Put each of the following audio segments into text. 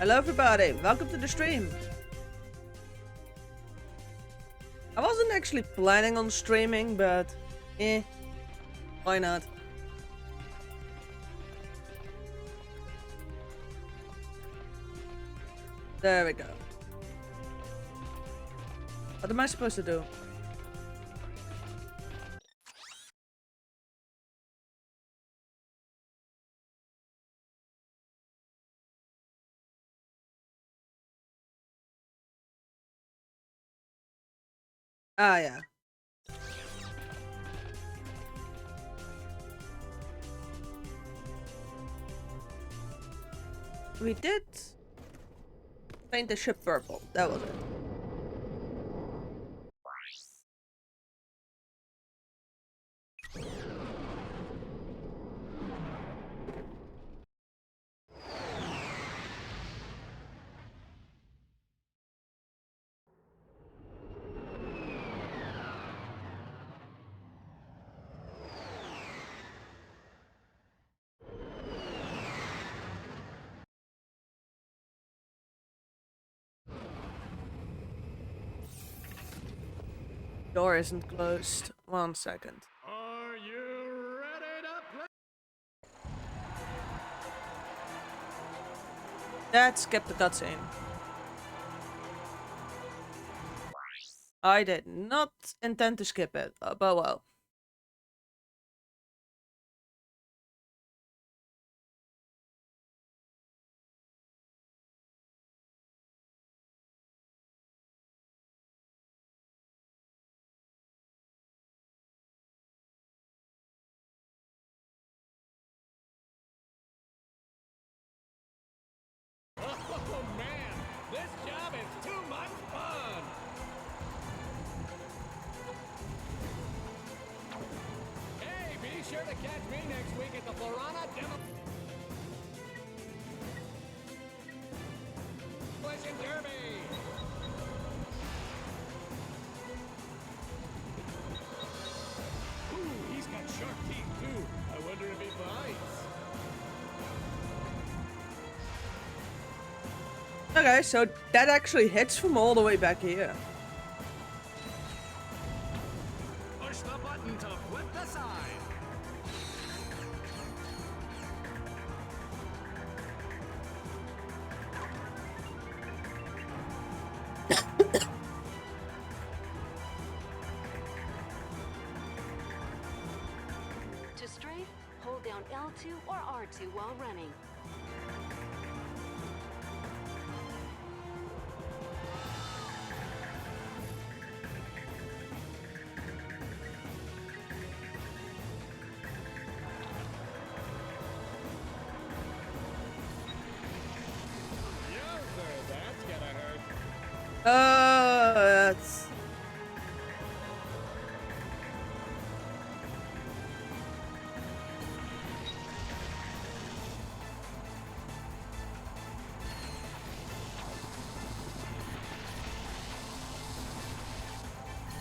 Hello everybody, welcome to the stream. I wasn't actually planning on streaming, but why not? There we go. What am I supposed to do? Ah, yeah. We did paint the ship purple. That was it. Door isn't closed. 1 second. Are you ready to play? That skipped the cutscene. I did not intend to skip it, but well. Oh man, this job is too much fun! Hey, be sure to catch me next week at the Piranha Demolition Derby! Ooh, he's got sharp teeth too. I wonder if he bites. Okay, so that actually hits from all the way back here. Push the button to flip the side. To strafe, hold down L2 or R2 while running. Yowzer, that's gonna hurt. That's...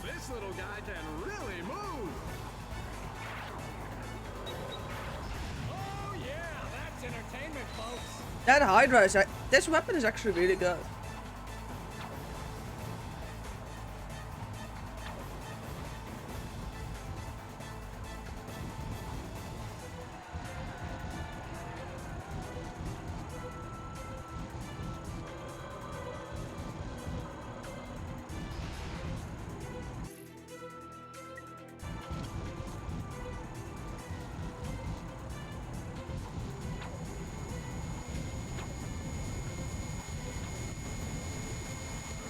This little guy can really move! Oh yeah, that's entertainment, folks! That Hydra is... This weapon is actually really good.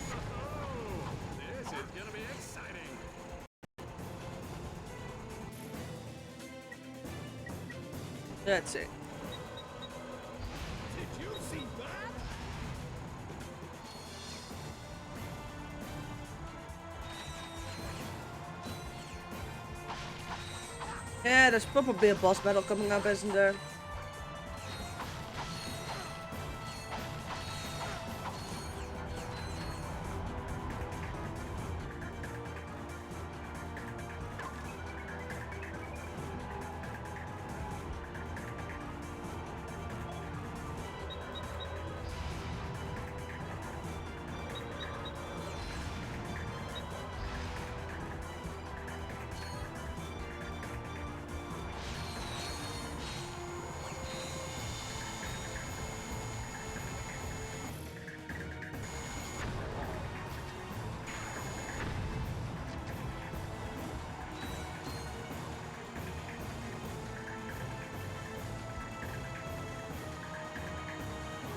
Oh, this is gonna be exciting! That's it. Did you see that? Yeah, there's probably a boss battle coming up, isn't there?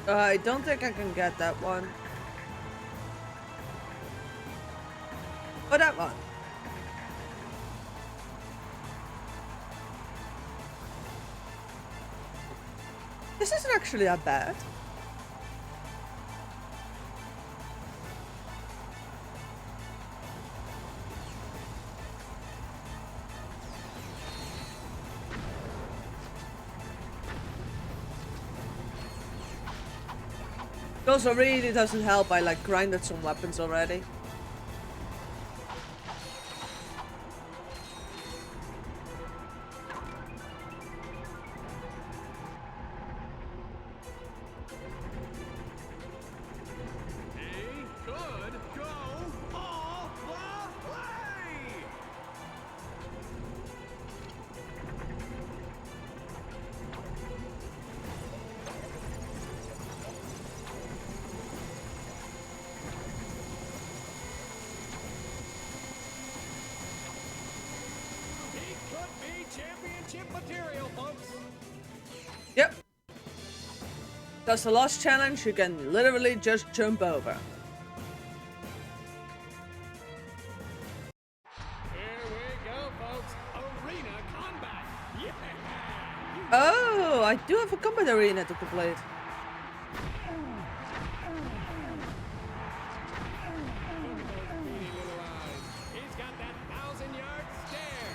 I don't think I can get that one. Oh, that one. This isn't actually that bad. It also really doesn't help I like grinded some weapons already. He could go all the way! He could be championship material, folks! Yep. That's the last challenge you can literally just jump over. Here we go, folks. Arena combat! Yeah! Oh, I do have a combat arena to complete. Beady little eyes. He's got that 1,000-yard stare.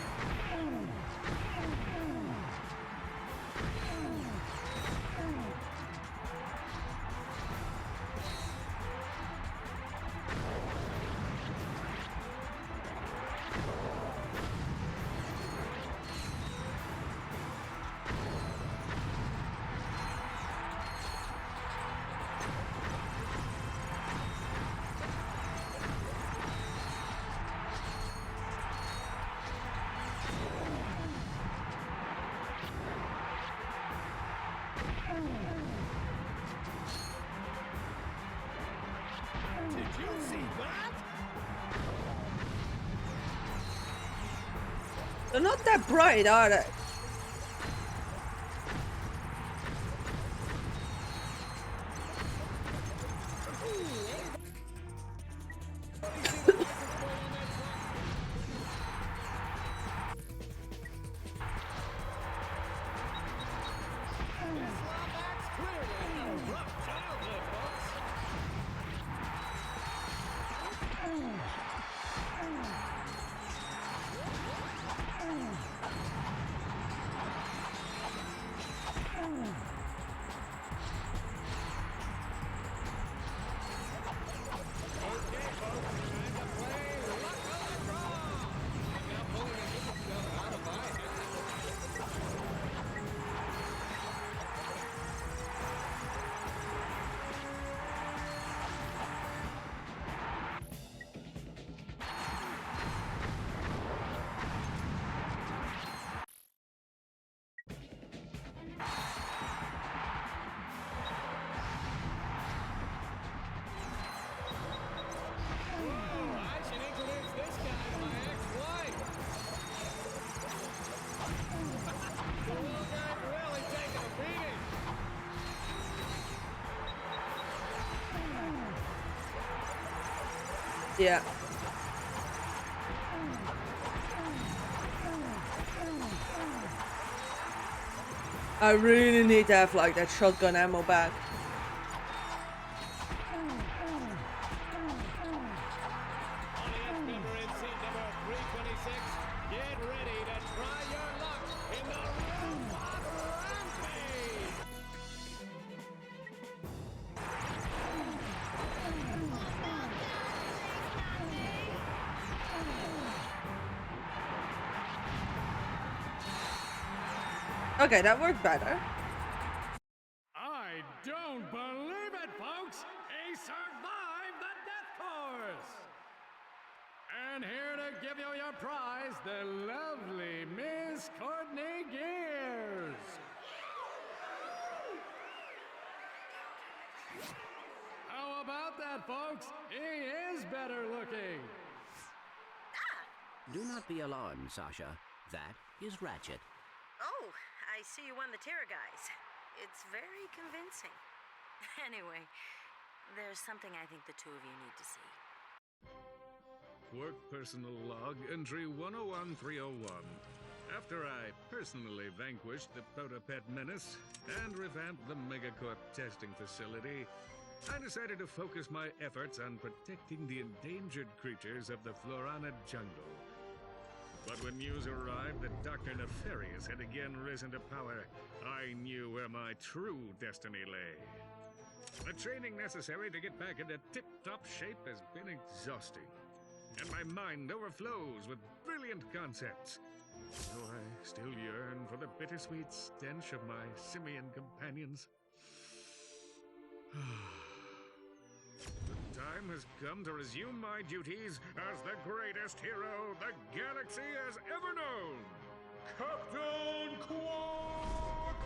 Did you see that? They're not that bright, are they? Slapback's clearly had a rough childhood, folks. Okay, folks, time to play Luck of the Draw. Now pulling the good stuff out of my head. I should introduce this guy to my ex-wife. The little guy really taking a beating. Yeah. I really need to have like that shotgun ammo back. Audience member in seat number 326, get ready to try your luck in the Robot Rampage! Okay, that worked better. I don't believe it, folks! He survived the death course! And here to give you your prize, the lovely Miss Courtney Gears! How about that, folks? He is better looking! Do not be alarmed, Sasha. That is Ratchet. Oh, I see you won the Terror guys. It's very convincing. Anyway, there's something I think the two of you need to see. Quark personal log, entry 101301. After I personally vanquished the Protopet menace and revamped the Megacorp testing facility, I decided to focus my efforts on protecting the endangered creatures of the Florana jungle. But when news arrived that Dr. Nefarious had again risen to power, I knew where my true destiny lay. The training necessary to get back into tip-top shape has been exhausting, and my mind overflows with brilliant concepts. Though I still yearn for the bittersweet stench of my simian companions. The time has come to resume my duties as the greatest hero the galaxy has ever known, Captain Quark!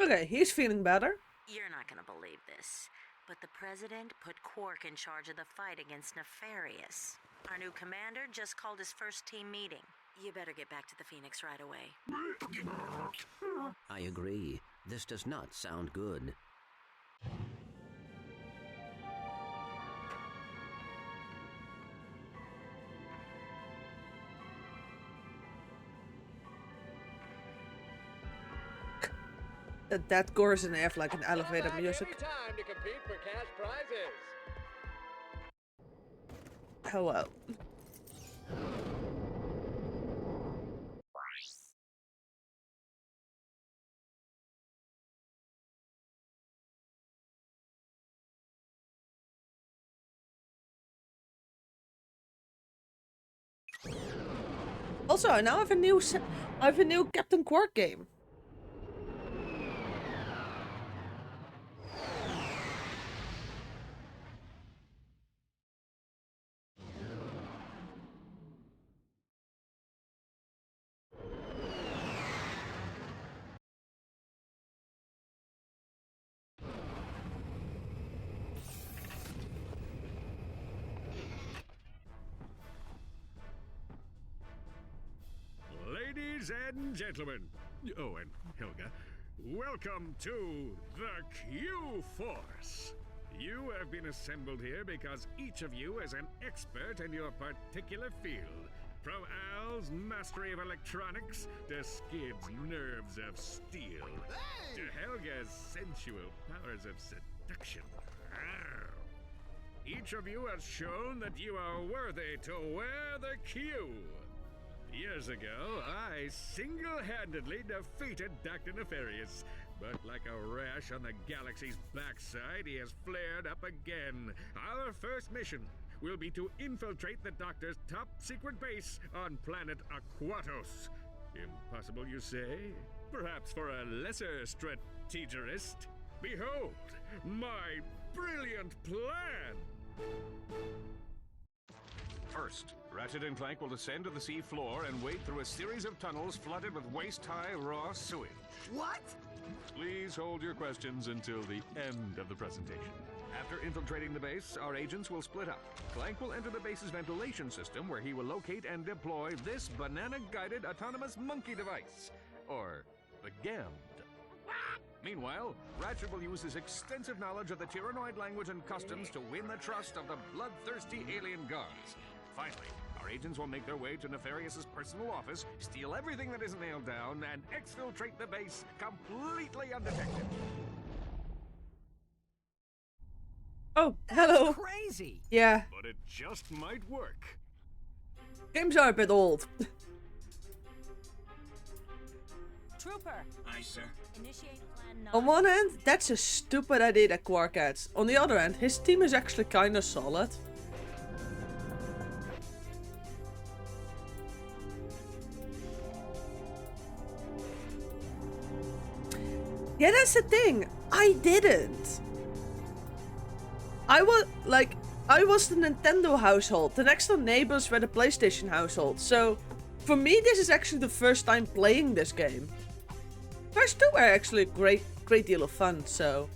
Okay, he's feeling better. You're not gonna believe this, but the President put Quark in charge of the fight against Nefarious. Our new commander just called his first team meeting. You better get back to the Phoenix right away. I agree. This does not sound good. That chorus in F like an elevator music. Every time to compete for cash prizes. Hello. Also, I now have a new Captain Quark game. Ladies and gentlemen, oh, and Helga, welcome to the Q-Force. You have been assembled here because each of you is an expert in your particular field. From Al's mastery of electronics to Skid's nerves of steel, to Helga's sensual powers of seduction. Each of you has shown that you are worthy to wear the Q. Years ago, I single-handedly defeated Dr. Nefarious, but like a rash on the galaxy's backside, he has flared up again. Our first mission will be to infiltrate the Doctor's top-secret base on planet Aquatos. Impossible, you say? Perhaps for a lesser strategist? Behold, my brilliant plan! First, Ratchet and Clank will descend to the sea floor and wade through a series of tunnels flooded with waist-high raw sewage. What? Please hold your questions until the end of the presentation. After infiltrating the base, our agents will split up. Clank will enter the base's ventilation system, where he will locate and deploy this banana-guided autonomous monkey device. Or the GAMD. Meanwhile, Ratchet will use his extensive knowledge of the Tyrannoid language and customs to win the trust of the bloodthirsty alien guards. Finally, our agents will make their way to Nefarious's personal office, steal everything that isn't nailed down, and exfiltrate the base completely undetected. Oh, hello. Crazy. Yeah, But it just might work. games are a bit old. Trooper, Aye, sir. initiate plan 9. On one hand, that's a stupid idea that Quark had. On the other hand, his team is actually kinda solid. Yeah, that's the thing. I didn't. I was the Nintendo household. The next door neighbors were the PlayStation household. So, for me, this is actually the first time playing this game. First two were actually a great deal of fun, so...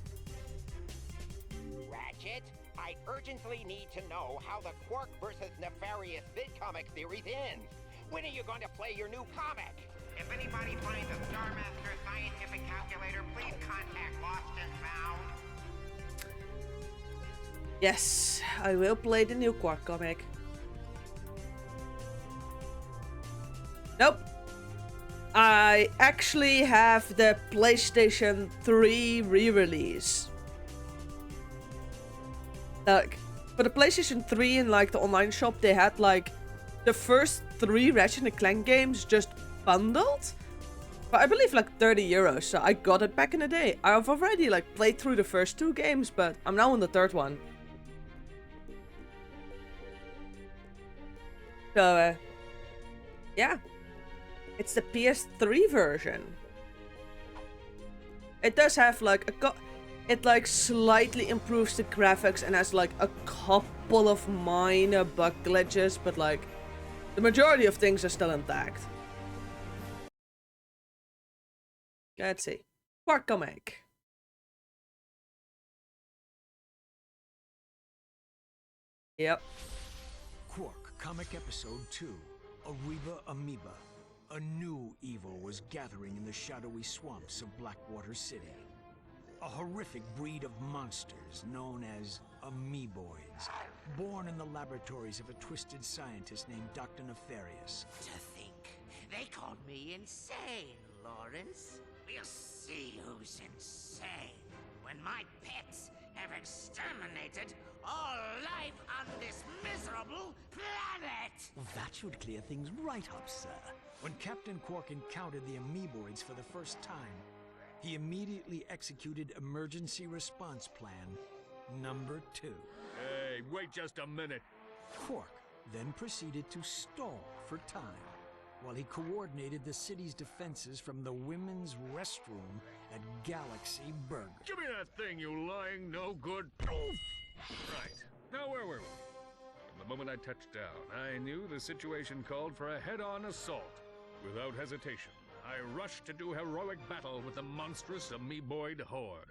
Ratchet, I urgently need to know how the Quark versus Nefarious VidComic series ends. When are you going to play your new comic? If anybody finds a Star Master scientific calculator, please contact Lost and Found. Yes, I will play the new Quark comic. Nope. I actually have the PlayStation 3 re-release. Like, for the PlayStation 3 in like the online shop, they had like the first 3 Ratchet and Clank games just bundled. But I believe like 30 euros, so I got it back in the day. I've already like played through the first 2 games, but I'm now on the 3rd one. So, yeah. It's the PS3 version. It does have like it like slightly improves the graphics and has like a couple of minor bug glitches, but like the majority of things are still intact. Let's see. Quark comic. Yep. Quark Comic Episode 2, Ariba Amoeba. A new evil was gathering in the shadowy swamps of Blackwater City. A horrific breed of monsters known as amoeboids, born in the laboratories of a twisted scientist named Dr. Nefarious. To think, they called me insane, Lawrence. We'll see who's insane when my pets have exterminated all life on this miserable planet! That should clear things right up, sir. When Captain Quark encountered the amoeboids for the first time, he immediately executed Emergency Response Plan number 2. Hey, wait just a minute. Quark then proceeded to stall for time while he coordinated the city's defenses from the women's restroom at Galaxy Burger. Give me that thing, you lying no-good... Right. Now where were we? From the moment I touched down, I knew the situation called for a head-on assault. Without hesitation, I rushed to do heroic battle with the monstrous amoeboid horde.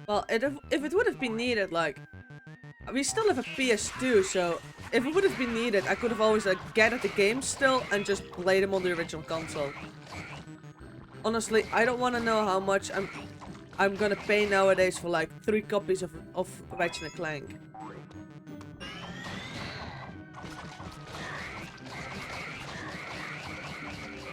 Well, if it would have been needed, like... We still have a PS2, so... If it would have been needed, I could have always like gathered the games still and just played them on the original console. Honestly, I don't want to know how much I'm gonna pay nowadays for like 3 copies of Ratchet and Clank.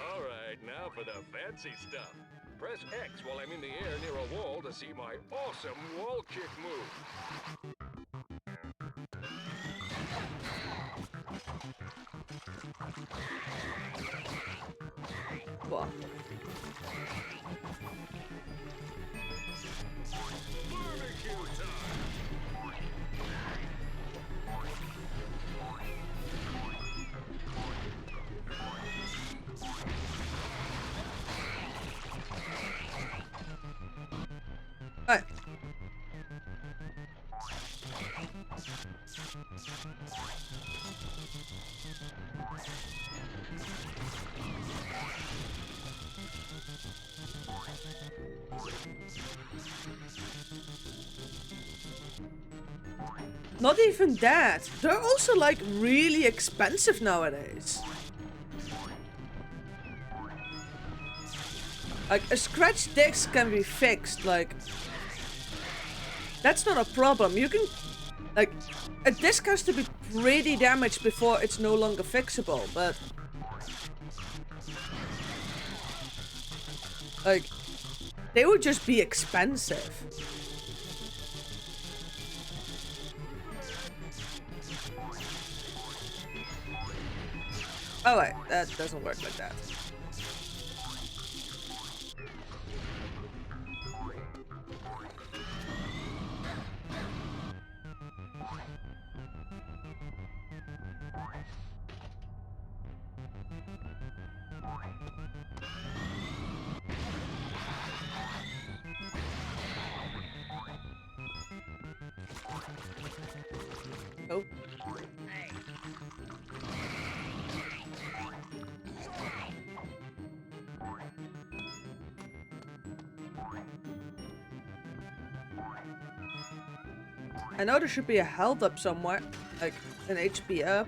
Alright, now for the fancy stuff. Press X while I'm in the air near a wall to see my awesome wall kick move. What? Alright. Not even that. They're also like really expensive nowadays. Like a scratch disc can be fixed, like that's not a problem. You can like a disc has to be pretty damaged before it's no longer fixable, but like they would just be expensive. Oh wait, that doesn't work like that. Oh. I know there should be a health up somewhere, like an HP up.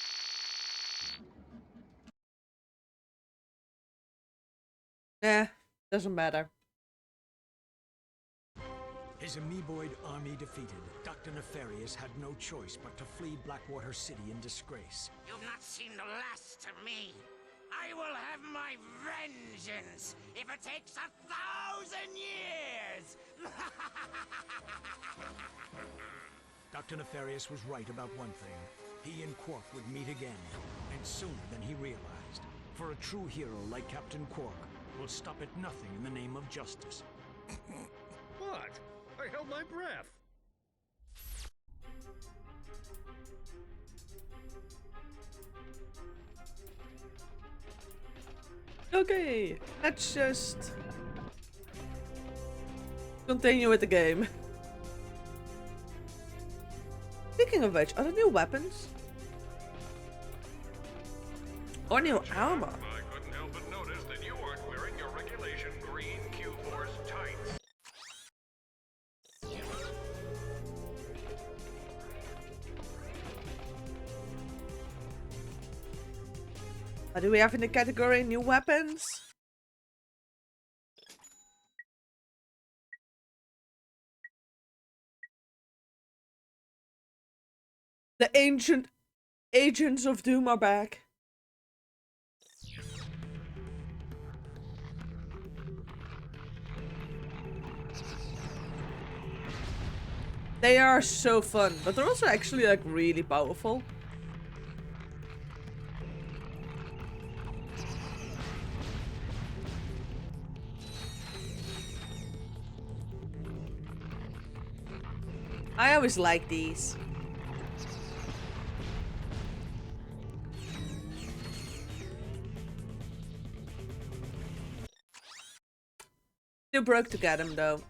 Doesn't matter. His amoeboid army defeated, Dr. Nefarious had no choice but to flee Blackwater City in disgrace. You've not seen the last of me. I will have my vengeance if it takes 1,000 years! Dr. Nefarious was right about one thing. He and Quark would meet again, and sooner than he realized. For a true hero like Captain Quark will stop at nothing in the name of justice. What? I held my breath. Okay, let's just continue with the game. Speaking of which, are there new weapons? Or new armor? I couldn't help but notice that you aren't wearing your regulation green Q-Force tights. What do we have in the category new weapons? The ancient agents of Doom are back. They are so fun, but they're also actually like really powerful. I always like these. Too broke to get them though.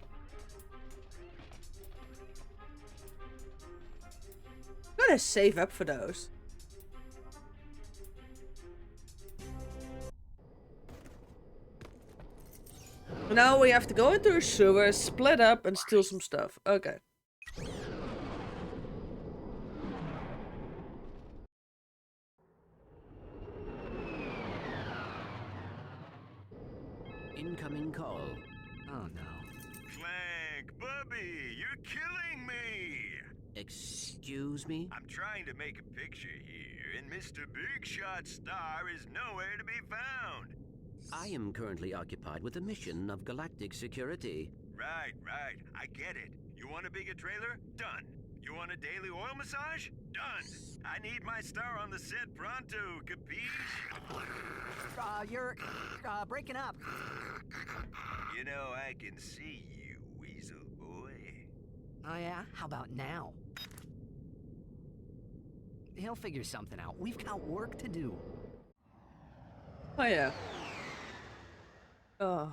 Gotta save up for those. Now we have to go into a sewer, split up, and steal some stuff. Okay. Incoming call. Oh no. Clank, Bubby, you're killing me! Excuse me? I'm trying to make a picture here, and Mr. Big Shot Star is nowhere to be found. I am currently occupied with a mission of galactic security. Right, I get it. You want a bigger trailer? Done. You want a daily oil massage? Done. I need my star on the set pronto, capiche? You're breaking up. You know, I can see you, weasel boy. Oh yeah? How about now? He'll figure something out. We've got work to do. Oh yeah. Oh.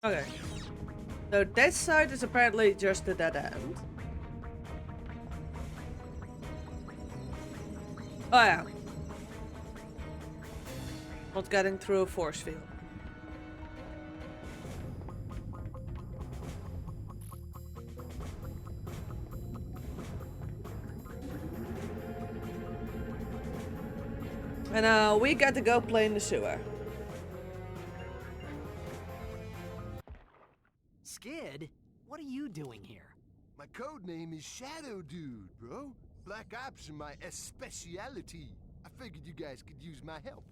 Okay. So that side is apparently just a dead end. Oh yeah. Not getting through a force field. And we got to go play in the sewer. Skid, what are you doing here? My code name is Shadow Dude, bro. Black Ops are my speciality. I figured you guys could use my help.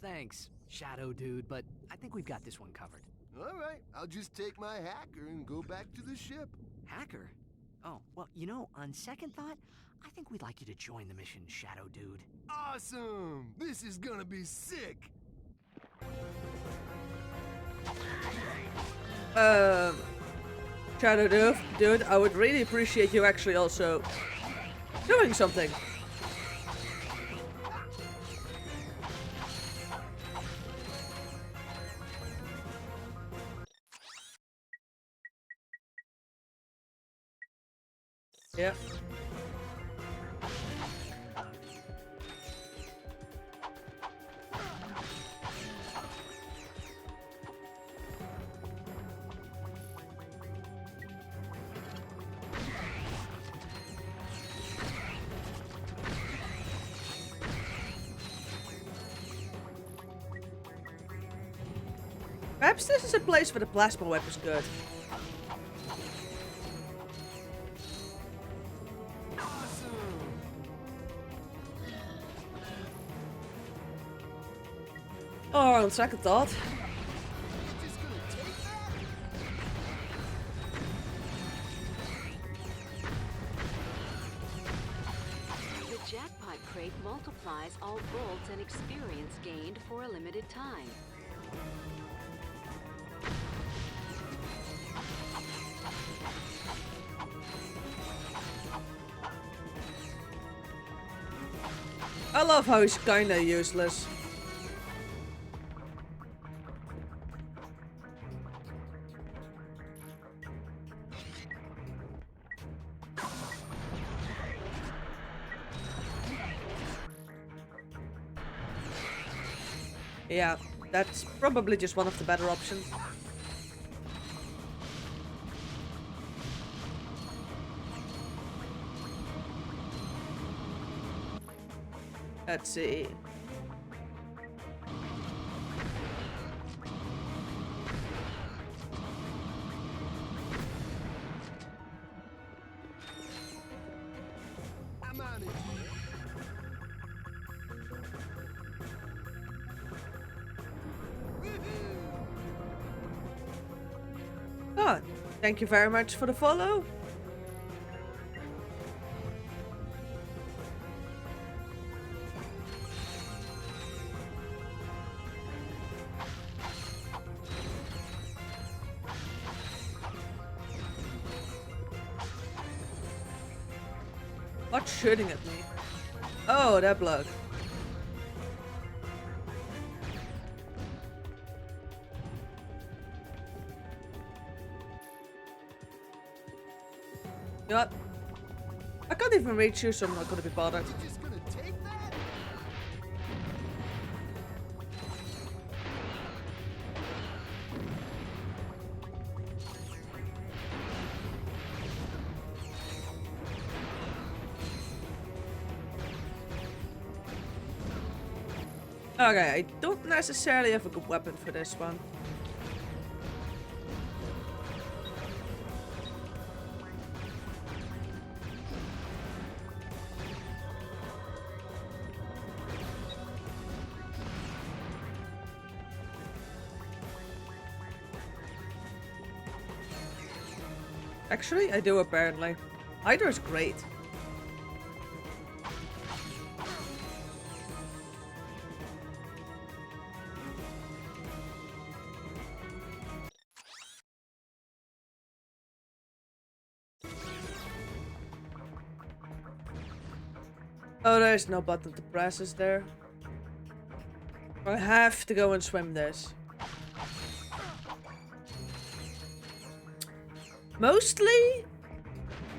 Thanks, Shadow Dude, but I think we've got this one covered. All right, I'll just take my hacker and go back to the ship. Hacker? Oh, well, you know, on second thought, I think we'd like you to join the mission, Shadow Dude. Awesome! This is gonna be sick! Shadow Dude, I would really appreciate you actually also doing something. Yeah. Perhaps this is a place where the plasma web is good. Oh, on second thought. The jackpot crate multiplies all bolts and experience gained for a limited time. I love how he's kinda useless. Yeah, that's probably just one of the better options. Let's see. I'm on it. Oh, thank you very much for the follow. What's shooting at me? Oh, that bloke. You know what? I can't even reach you, so I'm not gonna be bothered. You're just gonna take that? Okay, I don't necessarily have a good weapon for this one. Actually, I do apparently. Hydra is great. Oh, there's no button to press, is there? I have to go and swim this. Mostly,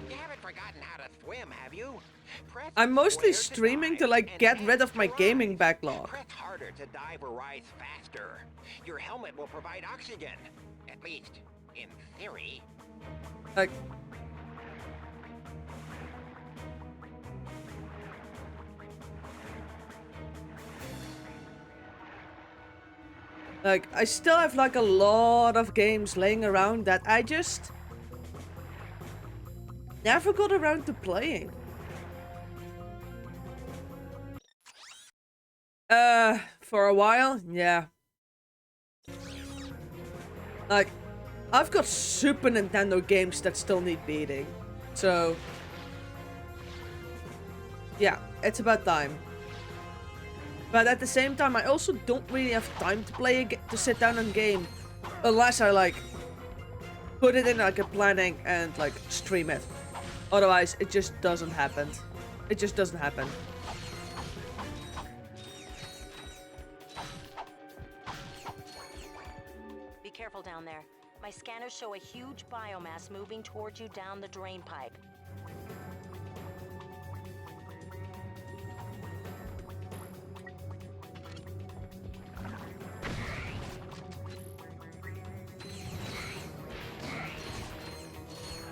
You haven't forgotten how to swim, have you? Press I'm mostly square to streaming to dive like and get X rid of my to gaming rise. backlog. Press harder to dive or rise faster. Your helmet will provide oxygen. At least, in theory. Like, I still have like a lot of games laying around that I just never got around to playing. For a while, yeah. Like, I've got Super Nintendo games that still need beating. So, yeah, it's about time. But at the same time, I also don't really have time to play to sit down and game, unless I like put it in like a planning and like stream it. Otherwise, it just doesn't happen. It just doesn't happen. Be careful down there. My scanners show a huge biomass moving towards you down the drain pipe.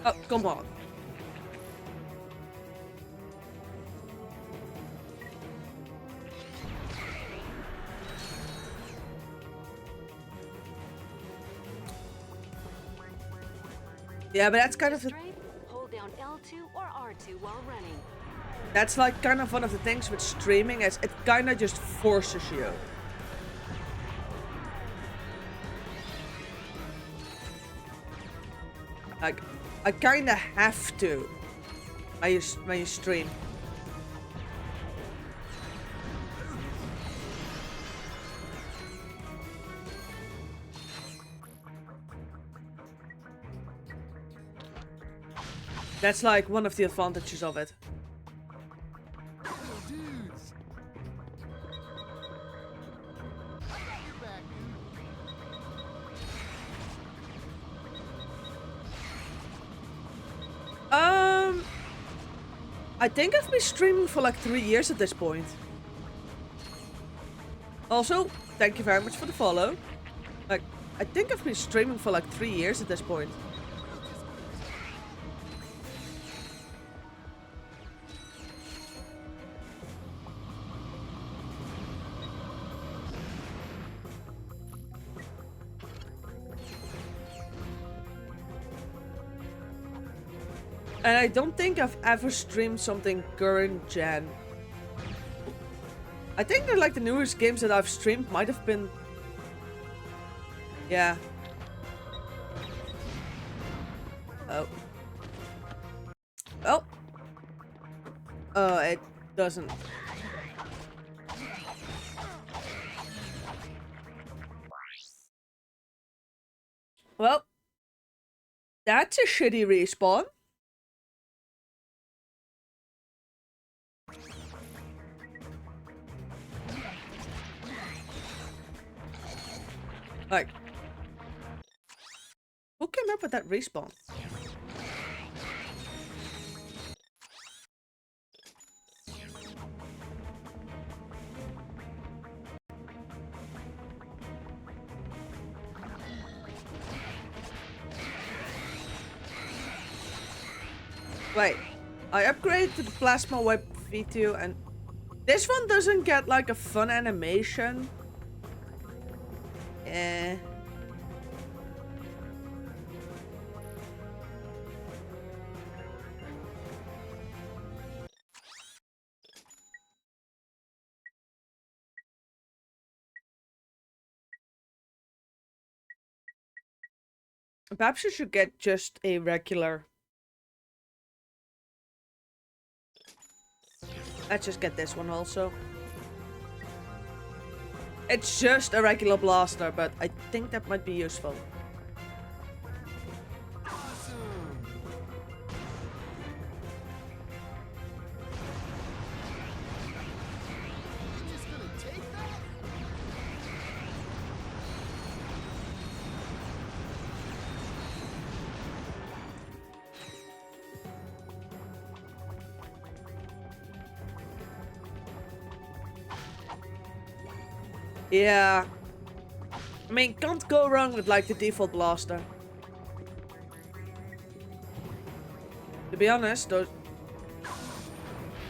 Oh, come on. Yeah, but that's kind of the... Hold down L2 or R2 while running. That's like kind of one of the things with streaming, is it kind of just forces you. Like, I kind of have to when you stream. That's like one of the advantages of it. Dudes. Get back, I think I've been streaming for like 3 years at this point. Also, thank you very much for the follow. Like, I think I've been streaming for like 3 years at this point. And I don't think I've ever streamed something current gen. I think that like the newest games that I've streamed might have been... Yeah. Oh. Well. It doesn't. Well. That's a shitty respawn. Like, who came up with that respawn? Wait, I upgraded to the Plasma Web V2 and this one doesn't get like a fun animation. Eh. Perhaps you should get just a regular. Let's just get this one also. It's just a regular blaster, but I think that might be useful. Yeah. I mean, can't go wrong with like the default blaster. To be honest, those...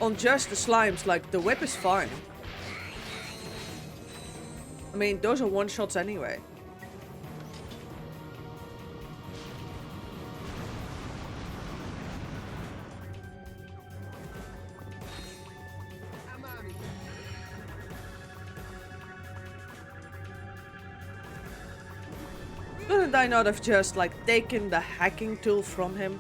on just the slimes, like the whip is fine. I mean, those are one-shots anyway. Couldn't I not have just like taken the hacking tool from him?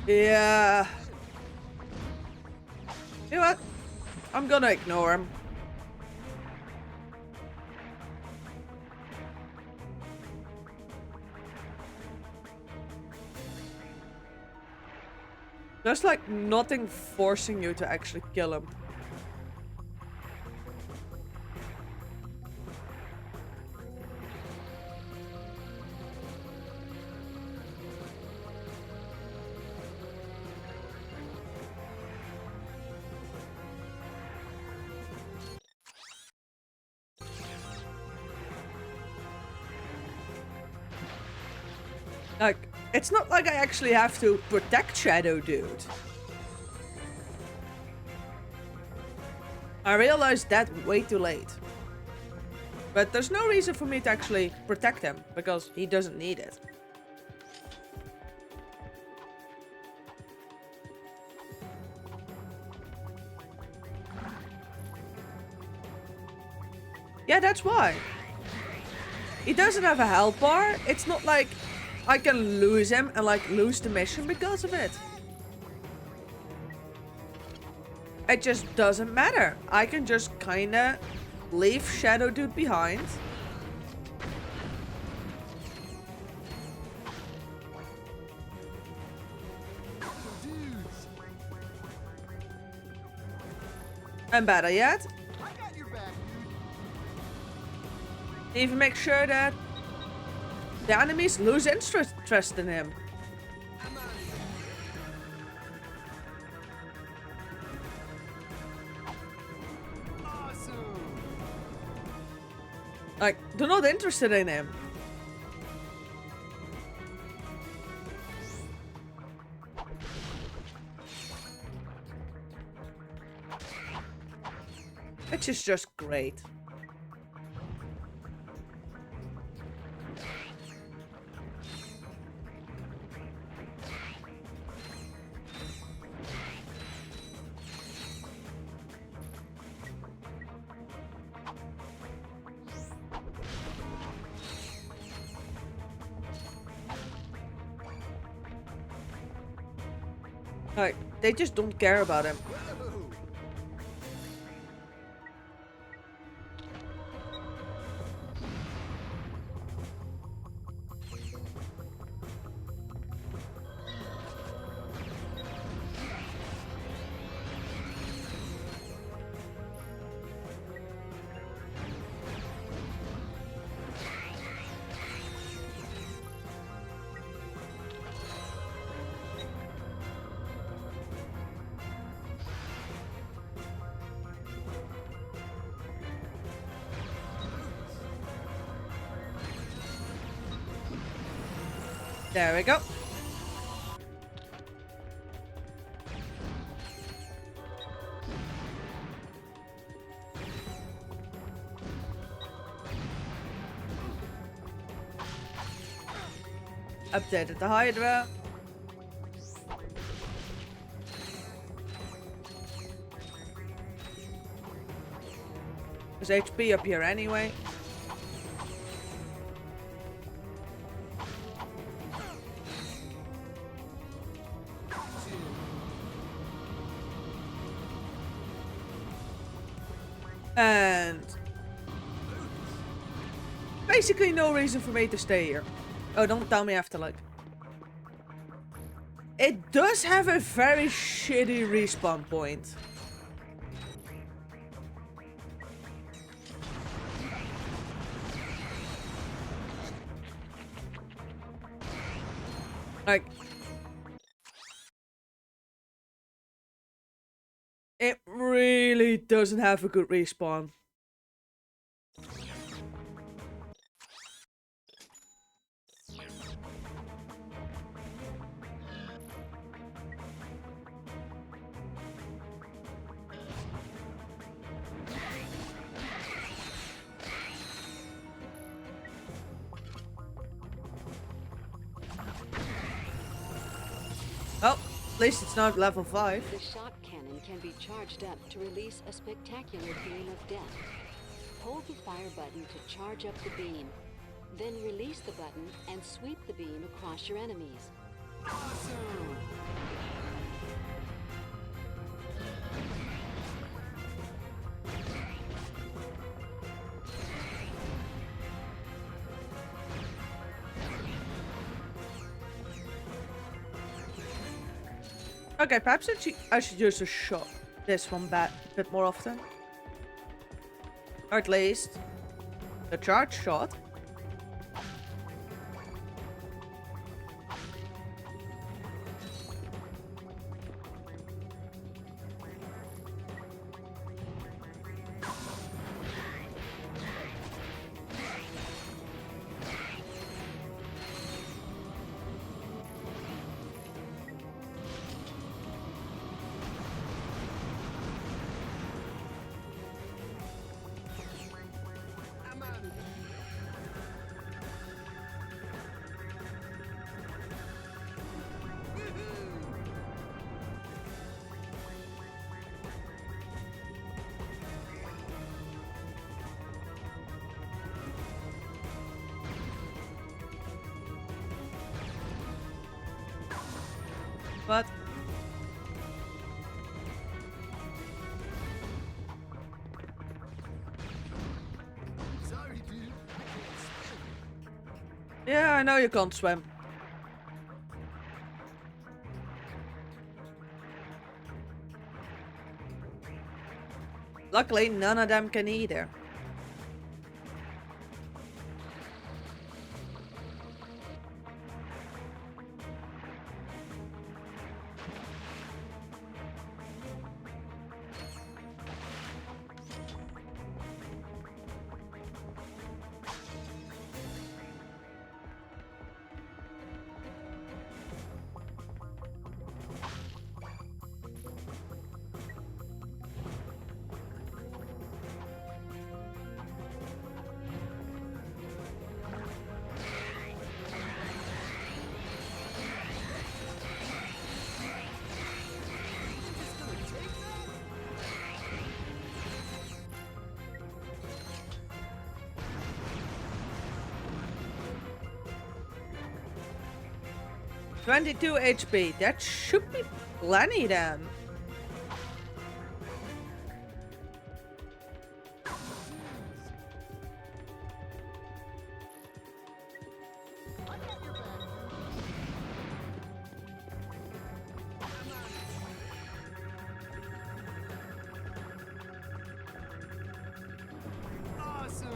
Yeah. You know what? I'm gonna ignore him. There's like nothing forcing you to actually kill him. Like, it's not like I actually have to protect Shadow Dude. I realized that way too late. But there's no reason for me to actually protect him, because he doesn't need it. Yeah, that's why. He doesn't have a health bar. It's not like I can lose him and like lose the mission because of it. It just doesn't matter. I can just kinda leave Shadow Dude behind. And better yet, even make sure that the enemies lose interest in him. Like, they're not interested in him. Which is just great. Like, they just don't care about him. There we go. Updated the Hydra. There's HP up here anyway. And basically no reason for me to stay here. Oh, don't tell me after, like. It does have a very shitty respawn point. Like, it really doesn't have a good respawn. Oh, at least it's not level 5. The shock cannon can be charged up to release a spectacular beam of death. Hold the fire button to charge up the beam. Then release the button and sweep the beam across your enemies. Awesome! Okay, perhaps I should use a shot. This one a bit more often. Or at least the charge shot. What? Sorry, dude. Yeah, I know you can't swim. Luckily, none of them can either. $22 HP. That should be plenty then. Awesome.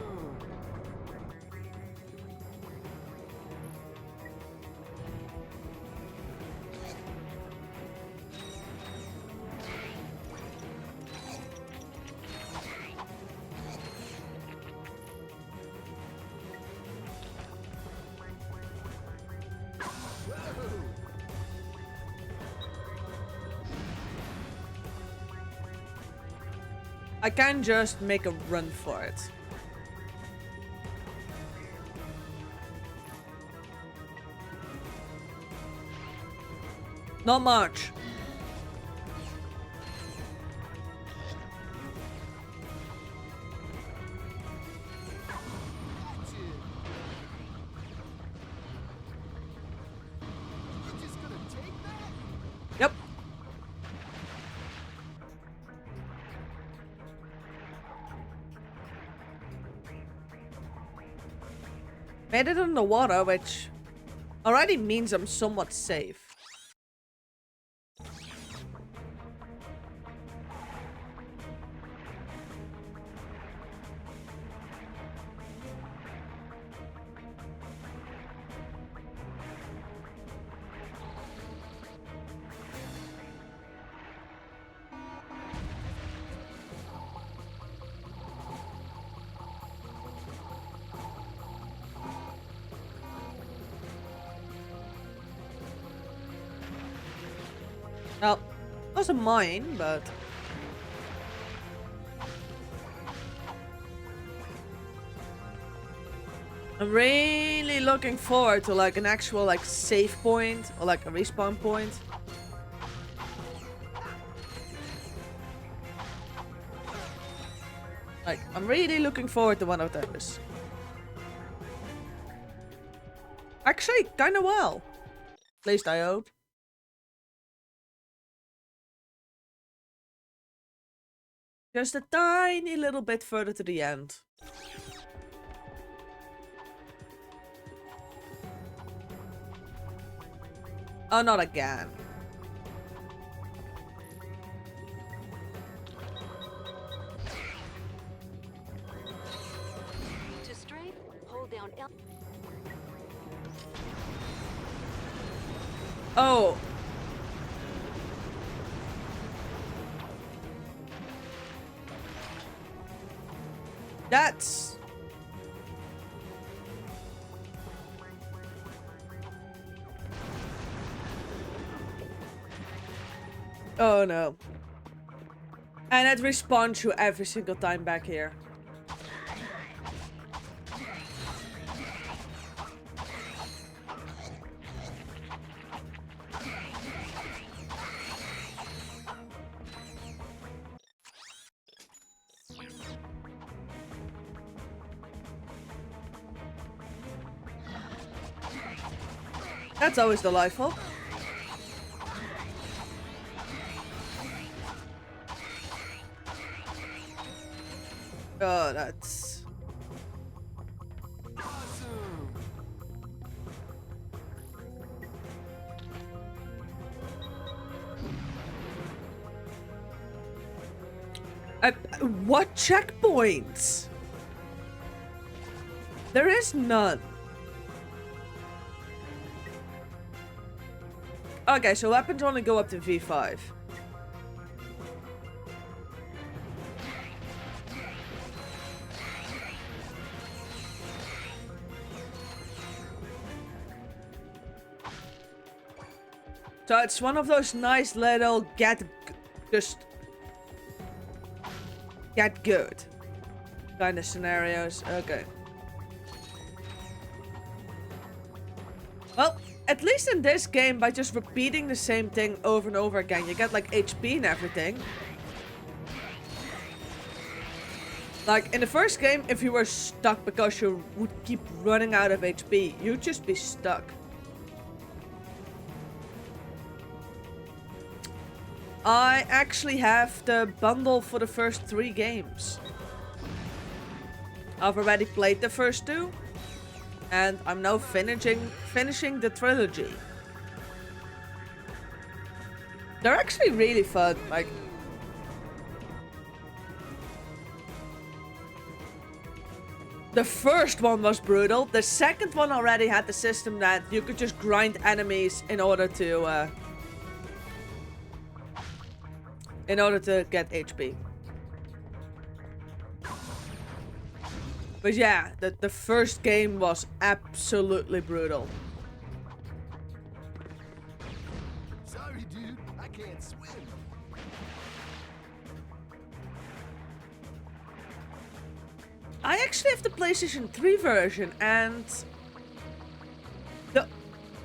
I can just make a run for it. Not much. Yep. Made it in the water, which already means I'm somewhat safe. Well, it wasn't mine, but... I'm really looking forward to like an actual like save point or like a respawn point. Like, I'm really looking forward to one of those. Actually, kinda well. At least I hope. Just a tiny little bit further to the end. Oh, not again. Oh. That's... Oh no. And it respawns you every single time back here. That's always delightful. Oh, that's... Awesome. What checkpoints? There is none. Okay, so weapons only go up to V5. So it's one of those nice little get good kind of scenarios. Okay. Well, at least in this game, by just repeating the same thing over and over again, you get like HP and everything. Like in the first game, if you were stuck because you would keep running out of HP, you'd just be stuck. I actually have the bundle for the first 3 games. I've already played the first 2. And I'm now finishing the trilogy. They're actually really fun. Like, the first one was brutal. The second one already had the system that you could just grind enemies in order to get HP. But yeah, the first game was absolutely brutal. Sorry, dude. I can't swim. I actually have the PlayStation 3 version, and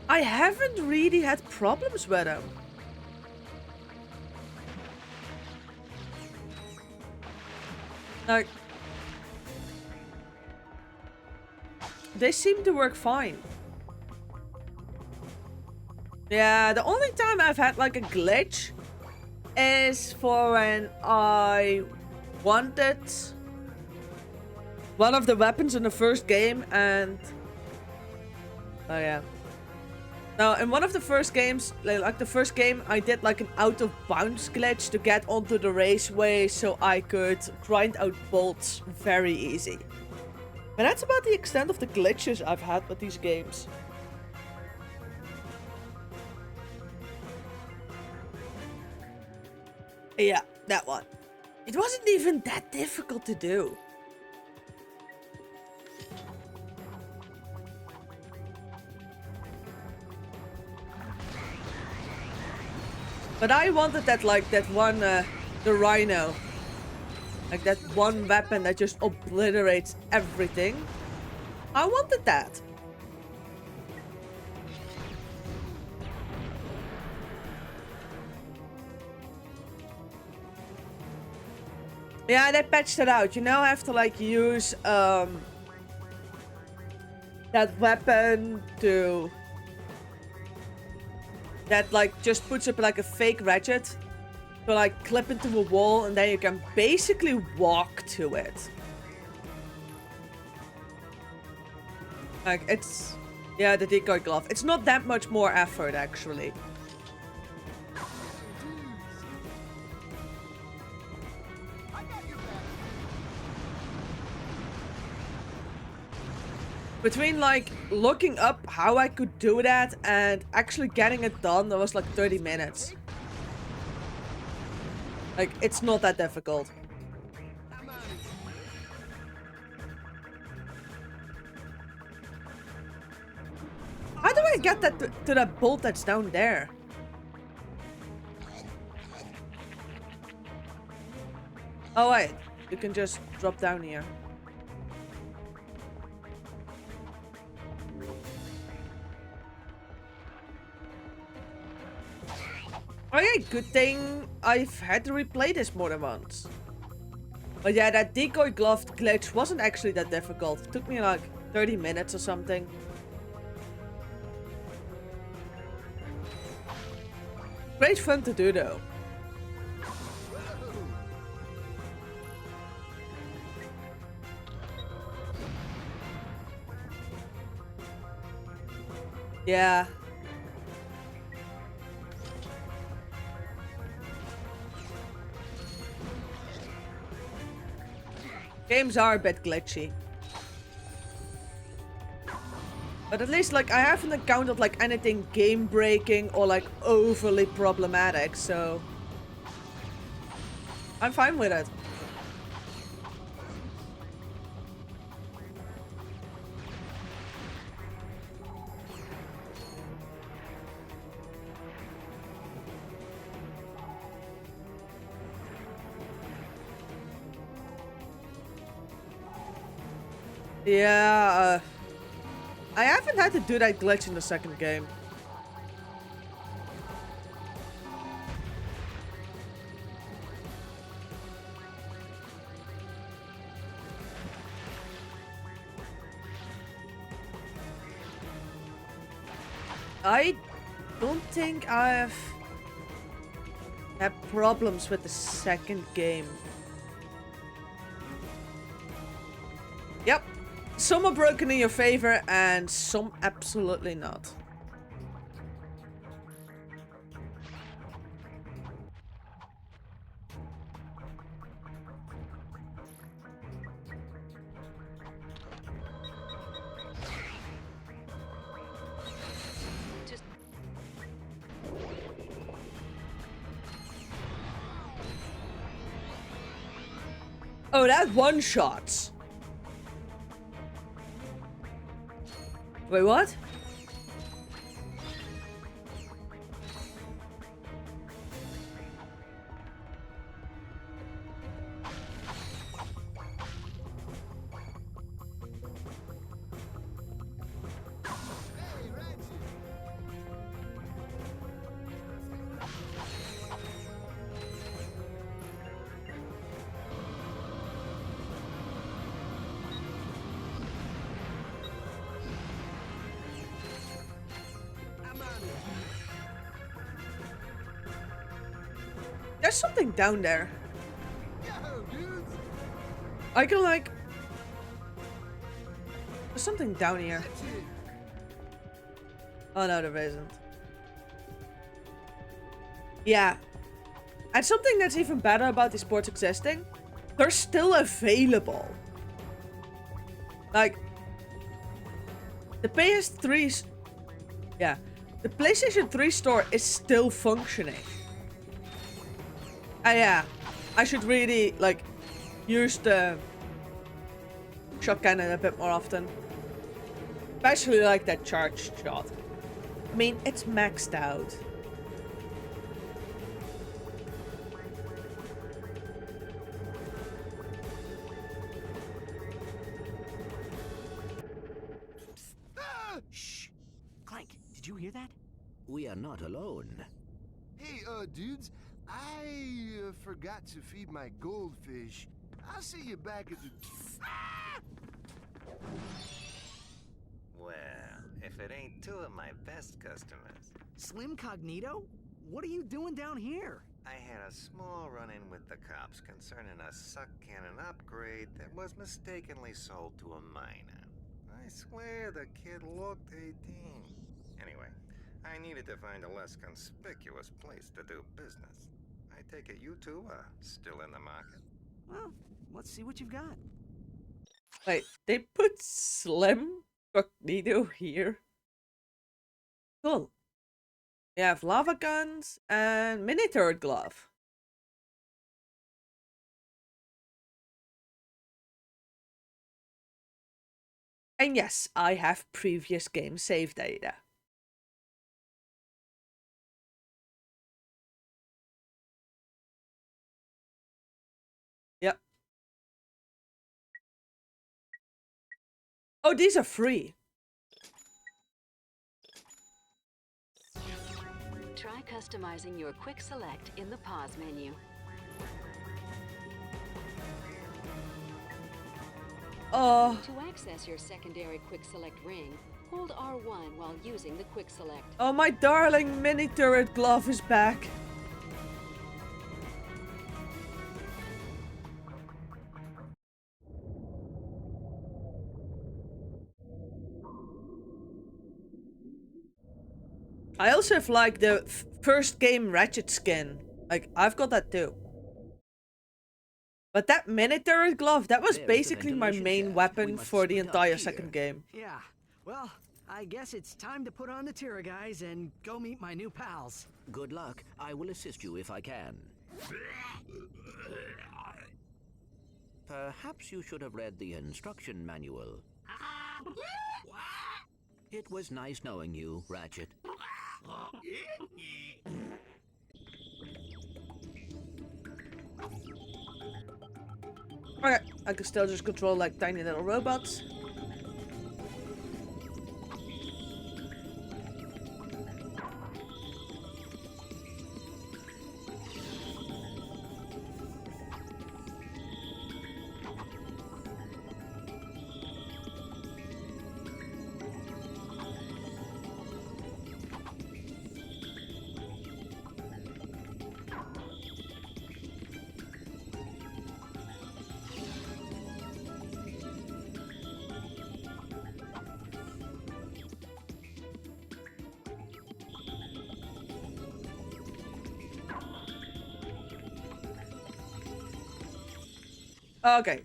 I haven't really had problems with them. Like, they seem to work fine. Yeah, the only time I've had like a glitch is for when I wanted one of the weapons in the first game, and oh yeah. Now, in one of the first games, like the first game, I did like an out of bounds glitch to get onto the raceway so I could grind out bolts very easy. But that's about the extent of the glitches I've had with these games. Yeah, that one. It wasn't even that difficult to do. But I wanted that, like, that one, the rhino. Like, that one weapon that just obliterates everything. I wanted that. Yeah, they patched it out. You now have to, like, use, that weapon to... that, like, just puts up, like, a fake Ratchet to, like, clip into a wall, and then you can basically walk to it. Like, it's... yeah, the decoy glove. It's not that much more effort, actually. Between like looking up how I could do that and actually getting it done, there was like 30 minutes. Like, it's not that difficult. How do I get that to that bolt that's down there? Oh wait, you can just drop down here. Okay, good thing I've had to replay this more than once. But yeah, that decoy glove glitch wasn't actually that difficult. It took me like 30 minutes or something. Great fun to do though. Yeah. Games are a bit glitchy. But at least, like, I haven't encountered, like, anything game-breaking or, like, overly problematic, so... I'm fine with it. Yeah, I haven't had to do that glitch in the second game. I don't think I've had problems with the second game. Yep. Some are broken in your favor and some absolutely not. Oh, that one shot. Wait, what? There's something down there. I can like... There's something down here. Oh no, there isn't. Yeah. And something that's even better about these ports existing, they're still available. Like, the PS3's... Yeah. The PlayStation 3 store is still functioning. And yeah, I should really, like, use the shotgun a bit more often. Especially like that charged shot. I mean, it's maxed out. Shh! Clank, did you hear that? We are not alone. Hey, dudes. I forgot to feed my goldfish. I'll see you back at the... Well, if it ain't two of my best customers. Slim Cognito? What are you doing down here? I had a small run-in with the cops concerning a suck cannon upgrade that was mistakenly sold to a minor. I swear the kid looked 18. Anyway, I needed to find a less conspicuous place to do business. I take it you two are still in the market? Well, let's see what you've got. Wait, they put Slim Cognito here. Cool. We have lava guns and mini turret glove. And yes, I have previous game save data. Yep. Oh, these are free. Try customizing your quick select in the pause menu. Oh. To access your secondary quick select ring, hold R1 while using the quick select. Oh, my darling mini turret glove is back. I also have like the first game Ratchet skin. Like, I've got that too. But that mini turret glove, that was basically my main weapon for the entire second game. Yeah, well, I guess it's time to put on the Tira guys and go meet my new pals. Good luck. I will assist you if I can. Perhaps you should have read the instruction manual. It was nice knowing you, Ratchet. Okay, I can still just control like tiny little robots. Okay,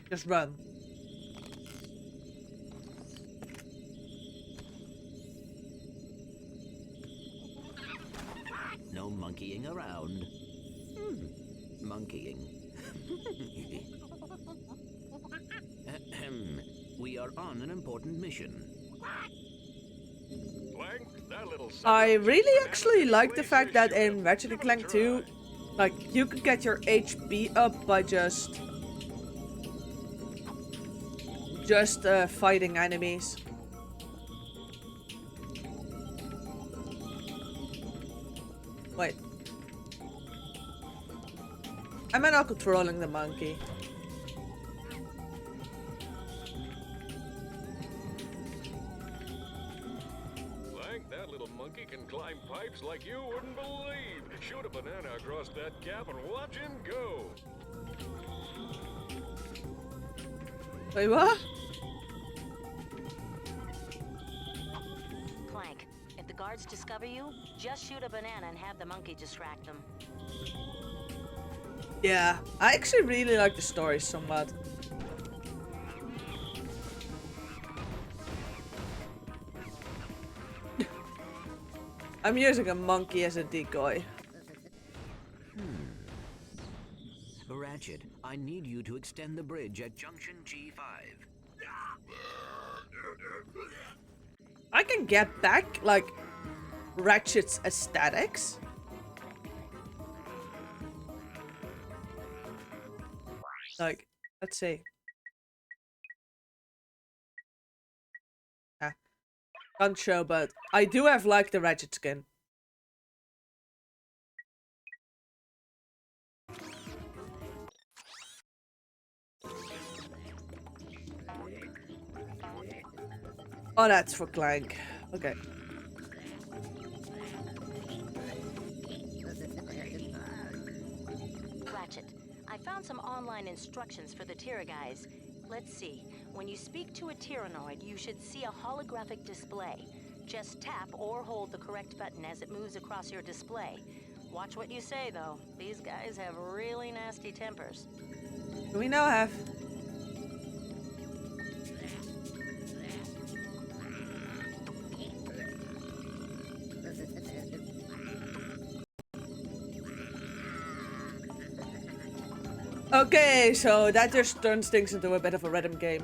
just run. No monkeying around. Monkeying. We are on an important mission. Clank, that little I really actually like the fact that in Ratchet and Clank 2, like, you could get your HP up by just fighting enemies. Wait. I meant not controlling the monkey. Clank, that little monkey can climb pipes like you wouldn't believe. Shoot a banana across that gap and watch him go. Wait, what? Clank, if the guards discover you, just shoot a banana and have the monkey distract them. Yeah, I actually really like the story somewhat. I'm using a monkey as a decoy. Ratchet, I need you to extend the bridge at Junction G5. I can get back, like, Ratchet's aesthetics. Like, let's see. Can't show, but I do have, like, the Ratchet skin. Oh, that's for Clank. Okay. Ratchet, I found some online instructions for the Tira guys. Let's see. When you speak to a Tyrannoid, you should see a holographic display. Just tap or hold the correct button as it moves across your display. Watch what you say, though. These guys have really nasty tempers. We now have. Okay, so that just turns things into a bit of a rhythm game.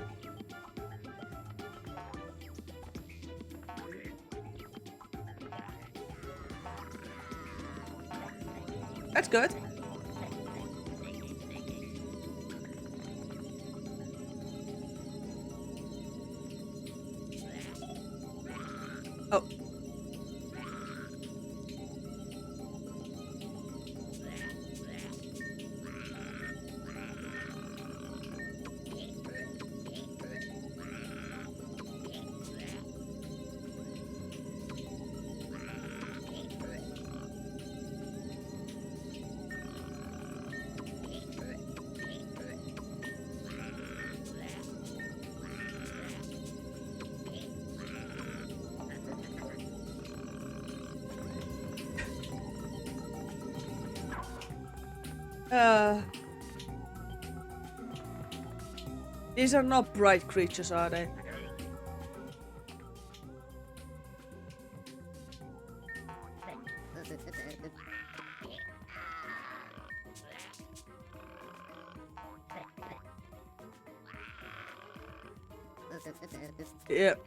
That's good. Oh. These are not bright creatures, are they? Yep.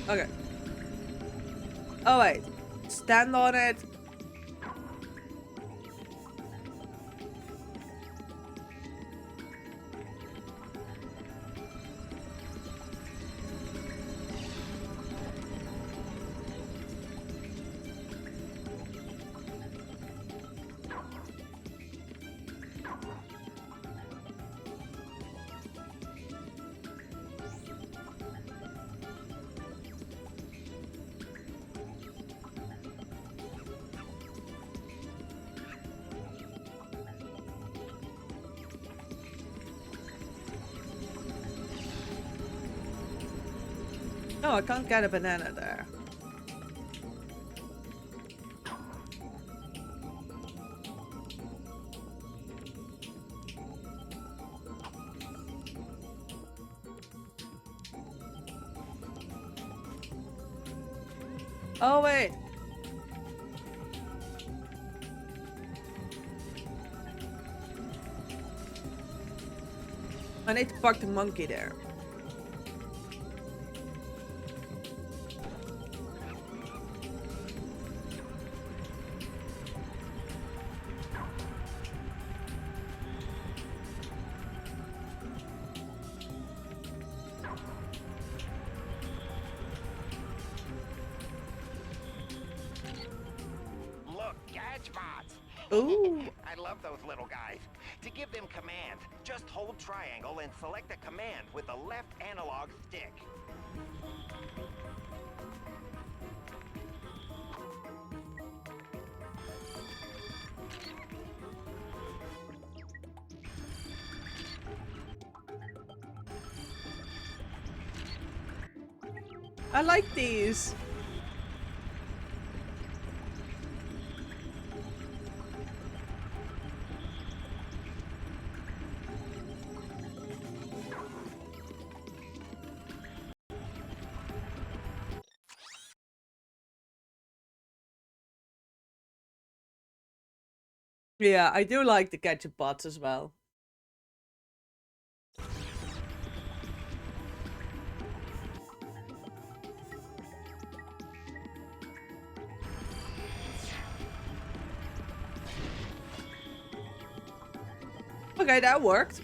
Okay. Oh wait. Stand on it. No, I can't get a banana there. Oh wait. I need to park the monkey there. Ooh. I love those little guys. To give them command, just hold triangle and select a command with the left analog stick. I like these. Yeah, I do like the gadget bots as well. Okay, that worked.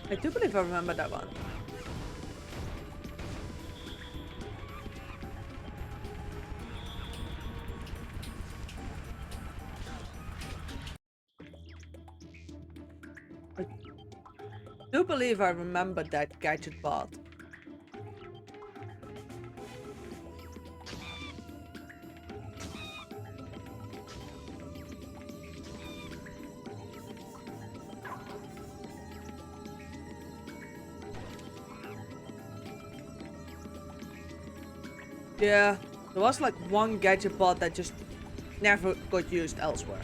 I do believe I remember that one. I do believe I remember that gadget bot. Yeah, there was like one gadget bot that just never got used elsewhere.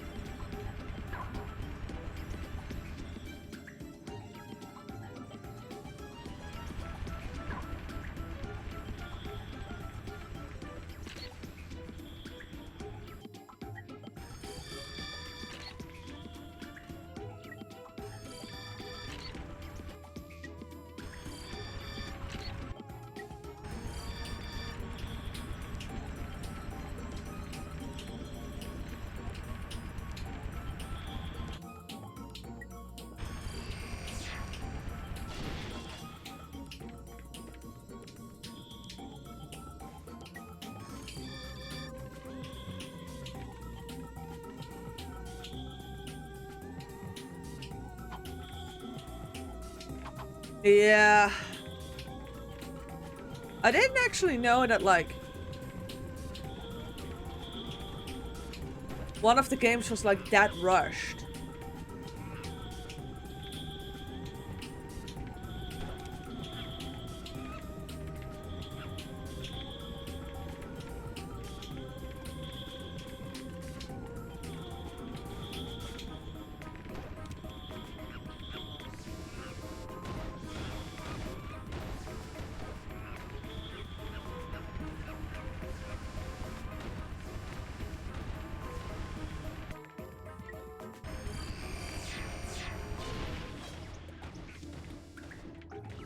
Yeah. I didn't actually know that, like, one of the games was like that rushed.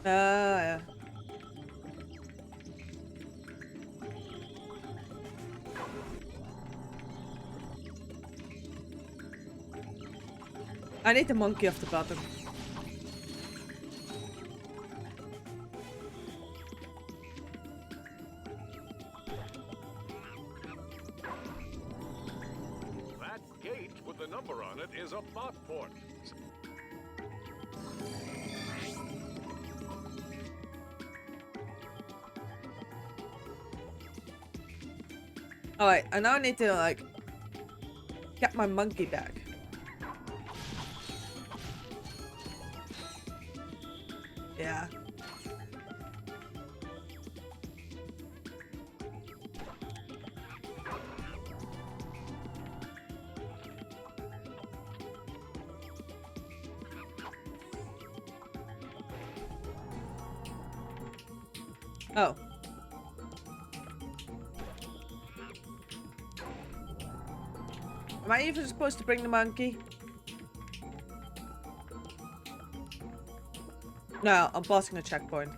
Yeah. I need the monkey off the bottom. That gate with the number on it is a bot port. Alright, and now I need to, like, get my monkey back. Yeah. Oh. Am I even supposed to bring the monkey? No, I'm passing a checkpoint.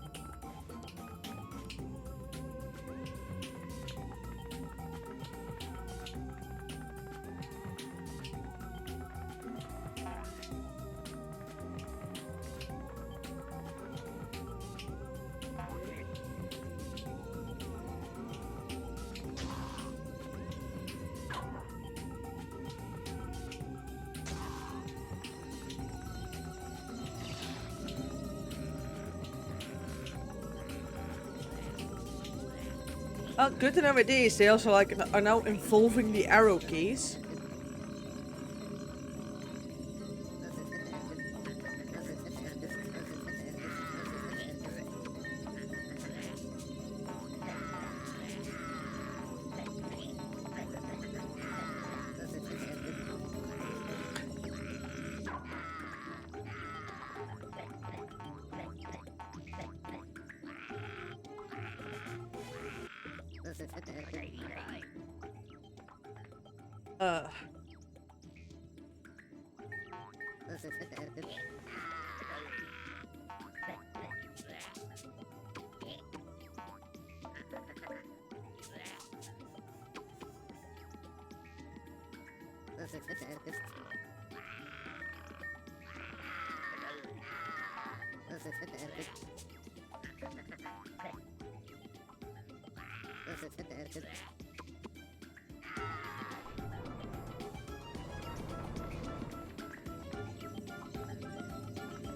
Oh, good to know with these. They also like are now involving the arrow keys.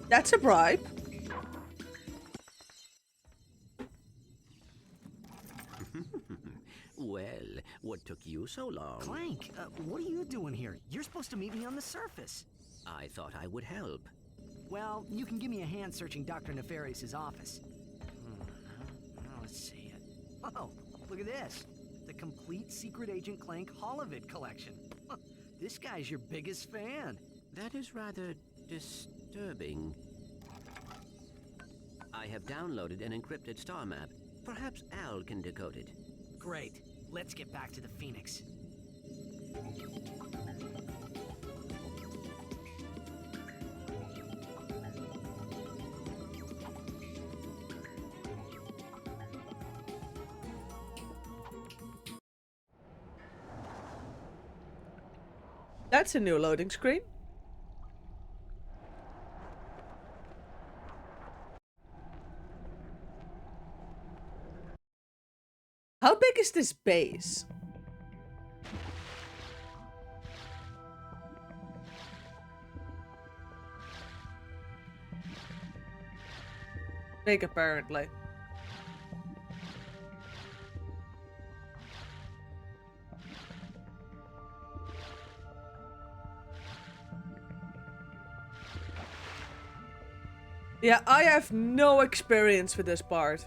That's a bribe. you so long. Clank, what are you doing here? You're supposed to meet me on the surface. I thought I would help. Well, you can give me a hand searching Dr. Nefarious' office. Let's see it. Oh, look at this. The complete Secret Agent Clank Holovid collection. This guy's your biggest fan. That is rather disturbing. I have downloaded an encrypted star map. Perhaps Al can decode it. Great. Let's get back to the Phoenix. That's a new loading screen. How big is this base? Big, apparently. Yeah, I have no experience with this part.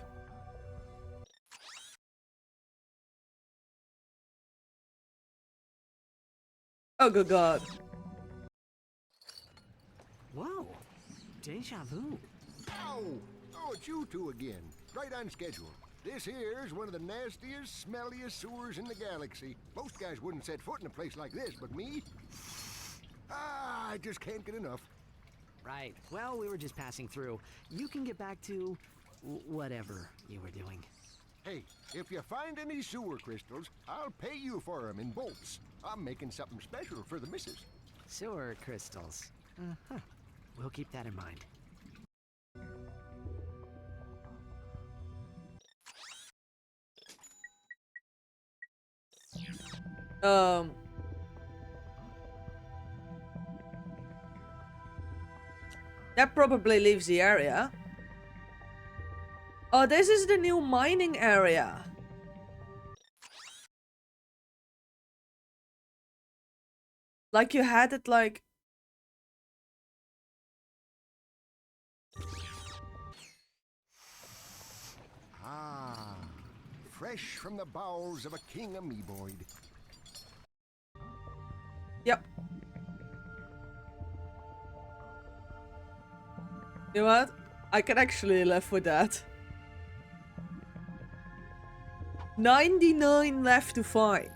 Oh, good God. Whoa. Deja vu. Oh, it's you two again. Right on schedule. This here's one of the nastiest, smelliest sewers in the galaxy. Most guys wouldn't set foot in a place like this, but me? I just can't get enough. Right. Well, we were just passing through. You can get back to whatever you were doing. Hey, if you find any sewer crystals, I'll pay you for them in bolts. I'm making something special for the missus. Sewer crystals. Uh-huh. We'll keep that in mind. That probably leaves the area. Oh, this is the new mining area. Like you had it like... Ah, fresh from the bowels of a king amoeboid. Yep. You know what? I can actually live with that. 99 left to find.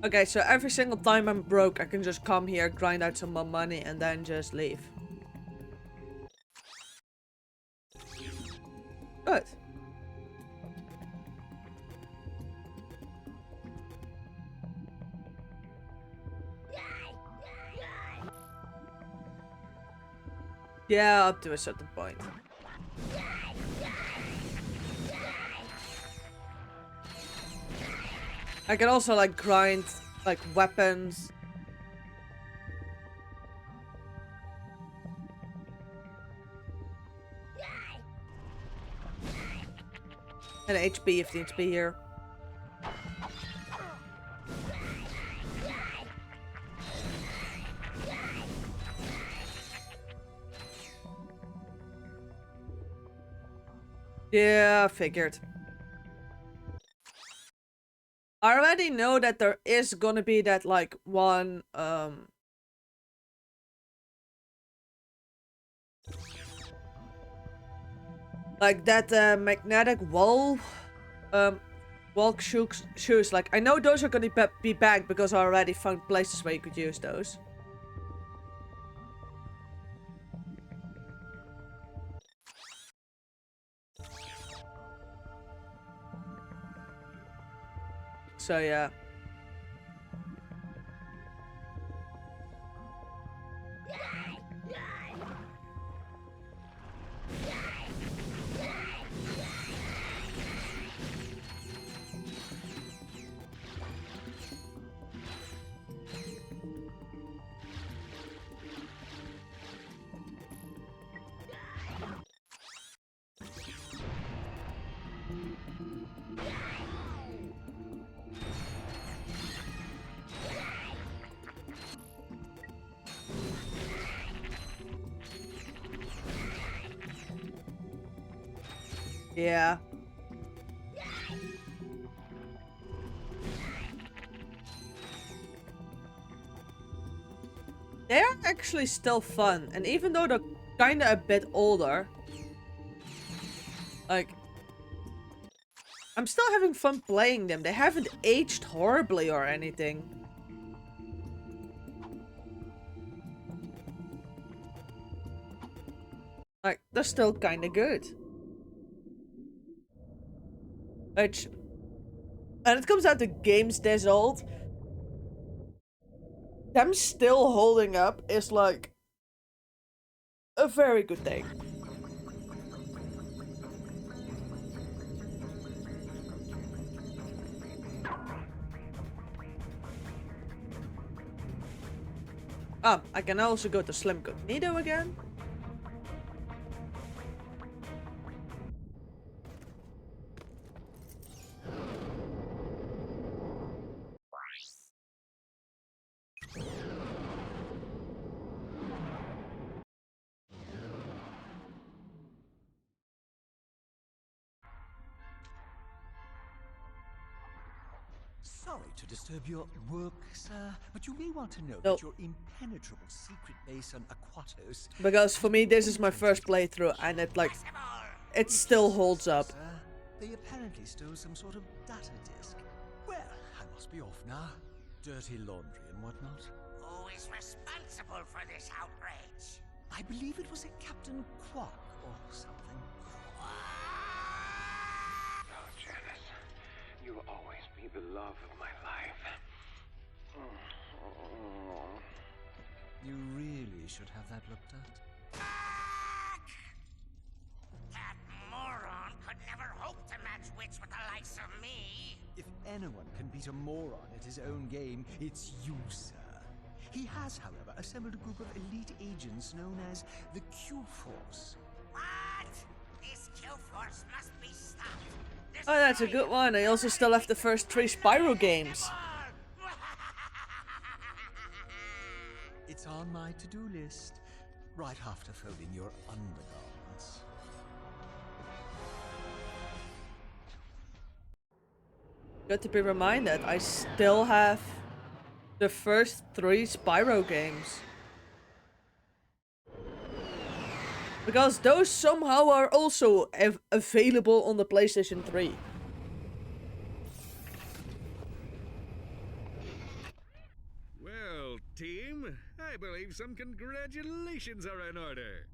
Okay, so every single time I'm broke, I can just come here, grind out some more money, and then just leave. Good. Yeah, up to a certain point. I can also like grind like weapons. And HP if needs be here. Yeah, figured. I already know that there is gonna be that, like, one, like that, magnetic wall, walk shoes. Like, I know those are gonna be back because I already found places where you could use those. So, yeah. Yeah. They are actually still fun, and even though they're kinda a bit older, like, I'm still having fun playing them. They haven't aged horribly or anything. Like, they're still kinda good. Which, and it comes out to games this old, them still holding up is like a very good thing. I can also go to Slim Cognito again. Sorry to disturb your work, sir, but you may want to know Nope. that your impenetrable secret base on Aquatos... Because for me, this is my first playthrough, and it still holds up. Sir, they apparently stole some sort of data disk. Well, I must be off now. Dirty laundry and whatnot. Who is responsible for this outrage? I believe it was a Captain Quark or something. Oh, Janice, you'll always be the love of my life. You really should have that looked at. That moron could never hope to match wits with the likes of me. If anyone can beat a moron at his own game, it's you, sir. He has, however, assembled a group of elite agents known as the Q-Force. What? This Q-Force must be stopped. Oh, that's a good one. I also still have the first 3 Spyro games. It's on my to-do list, right after folding your undergarments. Good to be reminded, I still have the first 3 Spyro games. Because those somehow are also available on the PlayStation 3. Well, team, I believe some congratulations are in order.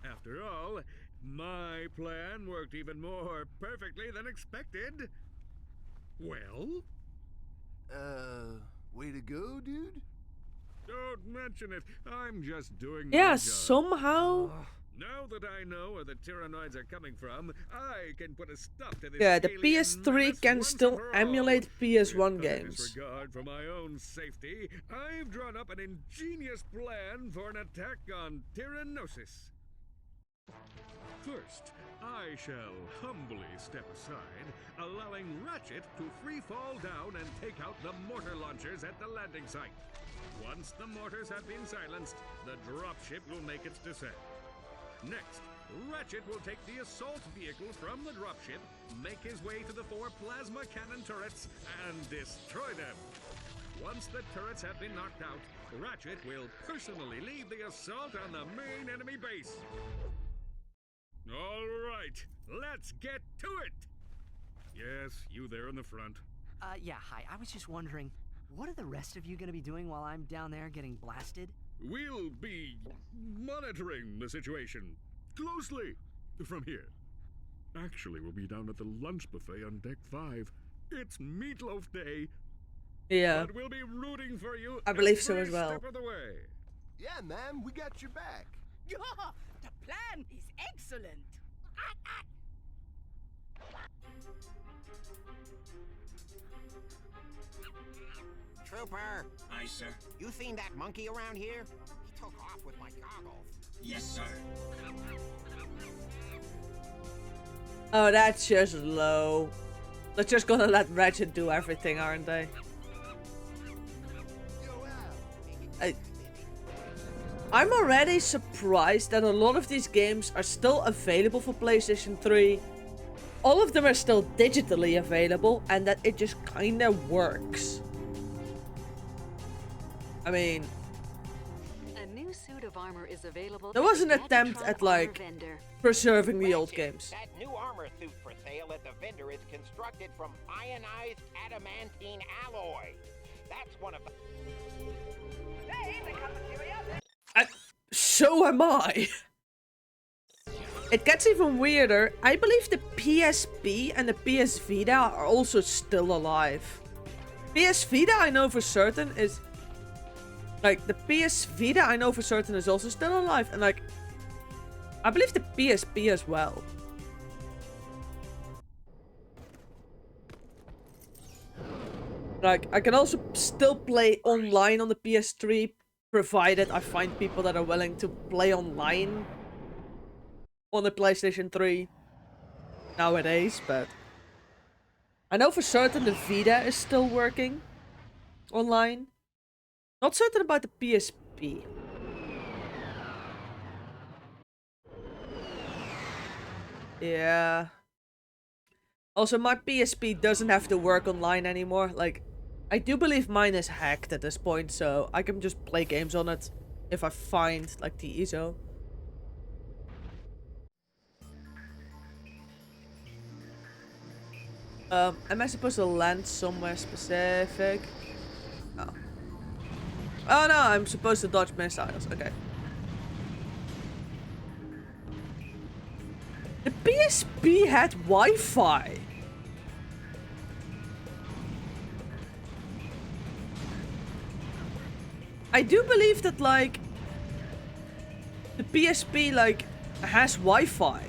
After all, my plan worked even more perfectly than expected. Well? Way to go, dude? Don't mention it. I'm just doing Yeah, my job. somehow. Now that I know where the Tyrannoids are coming from, I can put a stop to this. Yeah, the alien PS3 menace can once still and for all. emulate PS1 With games. disregard for my own safety, I've drawn up an ingenious plan for an attack on Tyrannosis. First, I shall humbly step aside, allowing Ratchet to free fall down and take out the mortar launchers at the landing site. Once the mortars have been silenced, the dropship will make its descent. Next, Ratchet will take the assault vehicle from the dropship, make his way to the 4 plasma cannon turrets, and destroy them. Once the turrets have been knocked out, Ratchet will personally lead the assault on the main enemy base. All right, let's get to it! Yes, you there in the front. Yeah, hi. I was just wondering, what are the rest of you gonna be doing while I'm down there getting blasted? We'll be monitoring the situation closely from here. Actually, we'll be down at the lunch buffet on deck 5. It's Meatloaf Day. Yeah. But we'll be rooting for you I believe so every as well. step of the way. Yeah, man, we got your back. Yeah, the plan is excellent. Trooper! Aye, sir. You seen that monkey around here? He took off with my goggles. Yes, sir. Oh, that's just low. They're just gonna let Ratchet do everything, aren't they? I'm already surprised that a lot of these games are still available for PlayStation 3. All of them are still digitally available, and that it just kinda works. I mean, A new suit of armor is available. there was an attempt at, like, preserving the old games. That new armor suit for sale at the vendor is constructed from ionized adamantine alloy. That's one of the... So am I. It gets even weirder. I believe the PSP and the PS Vita are also still alive. PS Vita, I know for certain is... Like, the PS Vita, I know for certain is also still alive. And, like, I believe the PSP as well. Like, I can also still play online on the PS3, provided I find people that are willing to play online on the PlayStation 3 nowadays, but I know for certain the Vita is still working online. Not certain about the PSP. Yeah. Also, my PSP doesn't have to work online anymore. Like, I do believe mine is hacked at this point, so I can just play games on it if I find, like, the ISO. Am I supposed to land somewhere specific? Oh. Oh no, I'm supposed to dodge missiles. Okay. The PSP had Wi-Fi. I do believe that, like, the PSP, like, has Wi-Fi.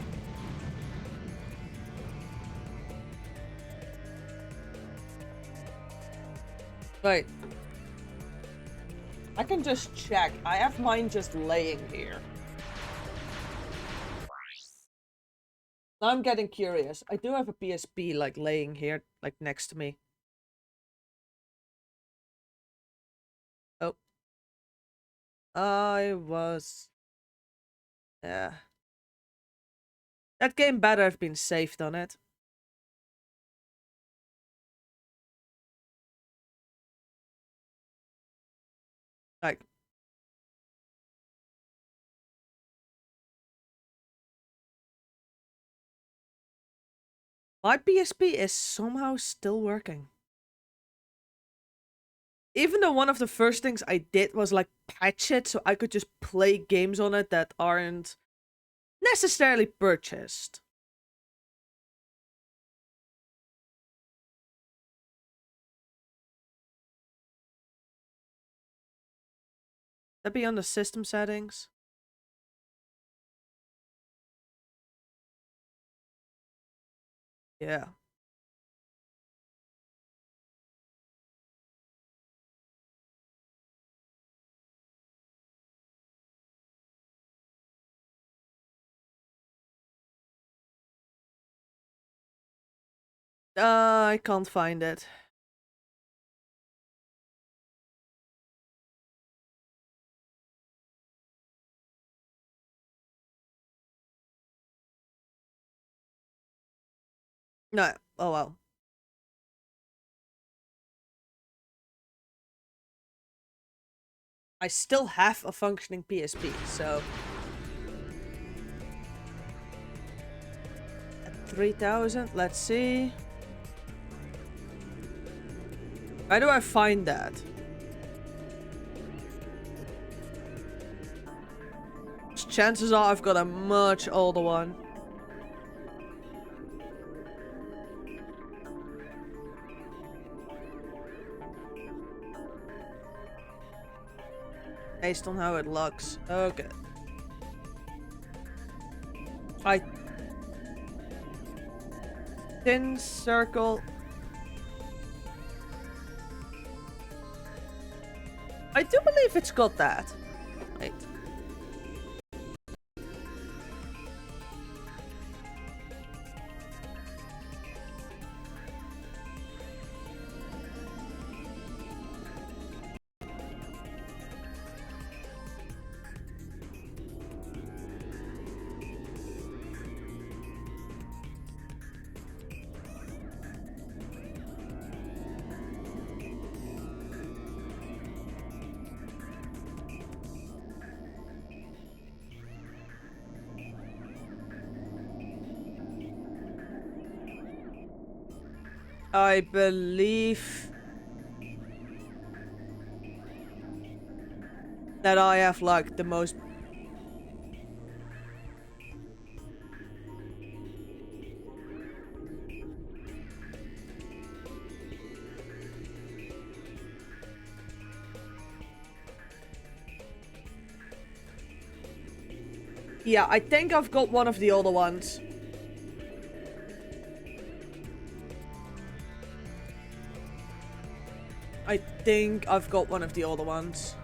Wait. I can just check. I have mine just laying here. Now I'm getting curious. I do have a PSP, like, laying here, like, next to me. Oh. I was... Yeah. That game better have been saved on it. Like... My PSP is somehow still working. Even though one of the first things I did was, like, patch it so I could just play games on it that aren't necessarily purchased. That be on the system settings? Yeah. I can't find it. No. Oh well. I still have a functioning PSP, so... At 3,000, let's see... Where do I find that? Chances are I've got a much older one. Based on how it looks. Okay. Thin circle. I do believe it's got that. Wait. I believe that I have like the most... Yeah, I think I've got one of the older ones. I think I've got one of the older ones.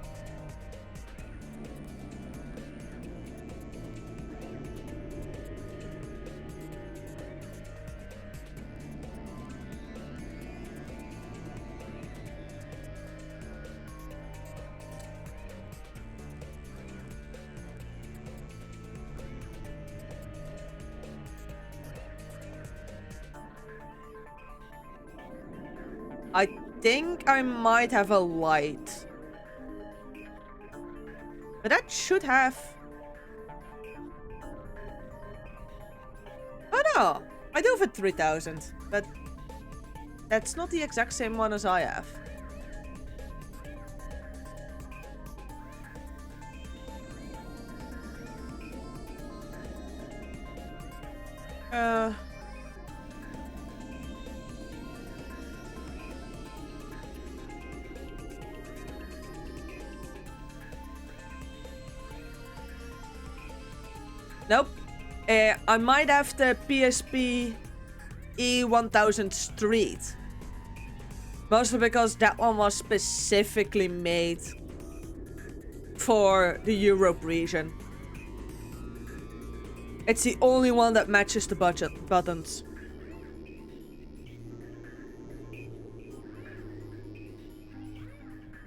I think I might have a light. But that should have... Oh no! I do have a 3000, but that's not the exact same one as I have. Nope. I might have the PSP E1000 Street. Mostly because that one was specifically made for the Europe region. It's the only one that matches the budget buttons.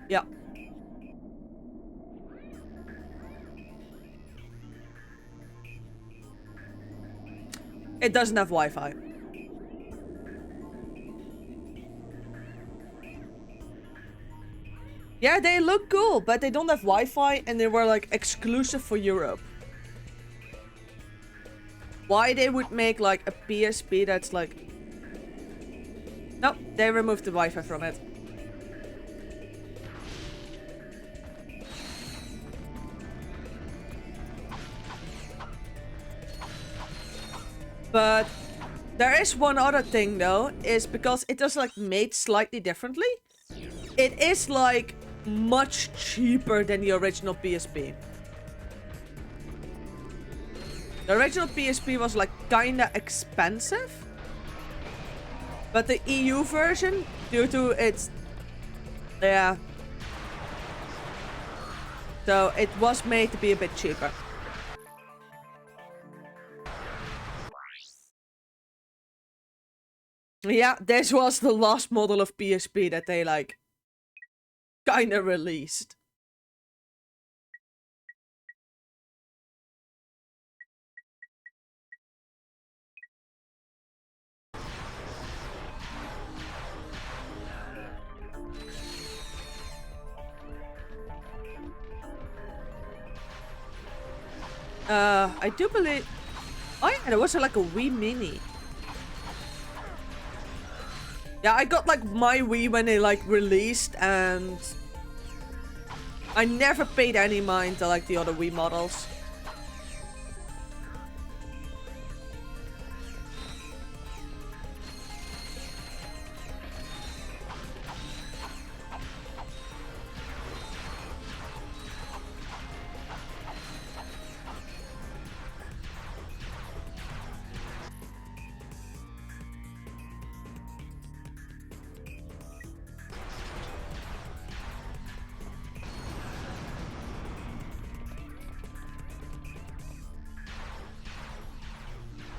Yeah. It doesn't have Wi-Fi. Yeah, they look cool, but they don't have Wi-Fi and they were like exclusive for Europe. Why they would make like a PSP that's like... Nope, they removed the Wi-Fi from it. But there is one other thing though, is because it is like made slightly differently. It is like much cheaper than the original PSP. The original PSP was like kinda expensive. But the EU version, due to its... Yeah. So it was made to be a bit cheaper. Yeah, this was the last model of PSP that they like kinda released. I do believe... Oh yeah, there was like a Wii Mini. Yeah, I got like my Wii when they like released, and I never paid any mind to like the other Wii models.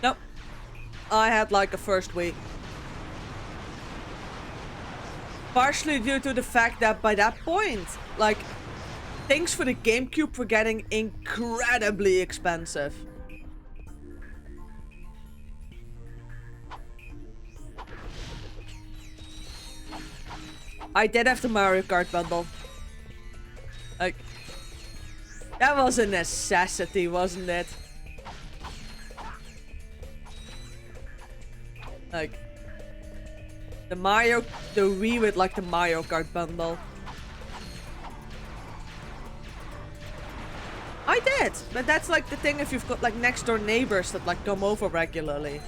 Nope. I had like a first week. Partially due to the fact that by that point, like, things for the GameCube were getting incredibly expensive. I did have the Mario Kart bundle. Like, that was a necessity, wasn't it? Like, the Wii with like the Mario Kart bundle. I did, but that's like the thing if you've got like next door neighbors that like come over regularly.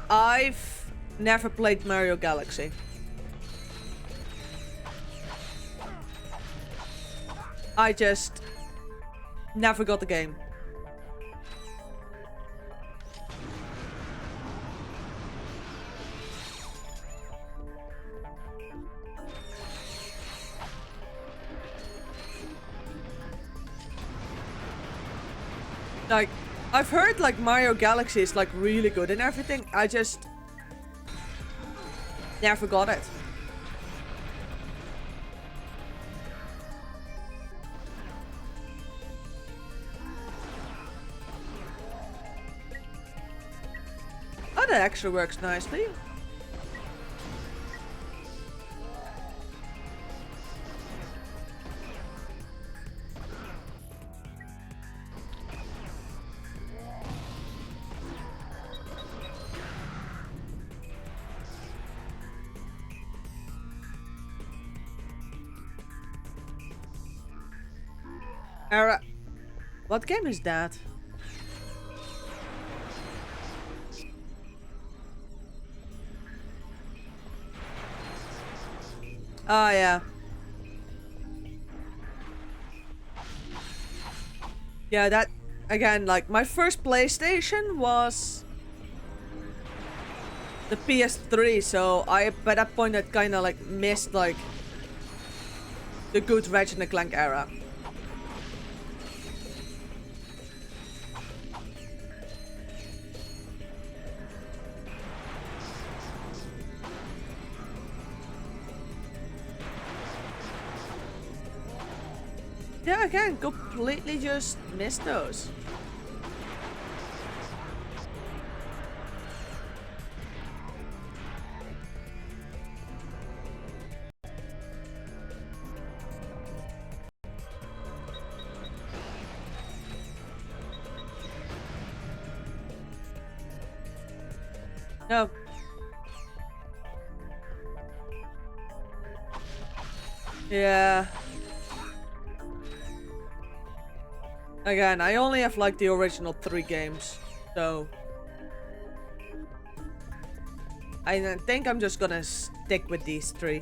I've never played Mario Galaxy. I just never got the game. Like, I've heard like Mario Galaxy is like really good and everything. I just never got it. Oh, that actually works nicely. Era. What game is that? Oh, yeah. Yeah, that... Again, like, my first PlayStation was... the PS3, so I, by that point, had kind of, like, missed, like... the good Ratchet and Clank era. Yeah, again, completely just missed those. No. Yeah. Again, I only have like the original 3 games, so... I think I'm just gonna stick with these 3.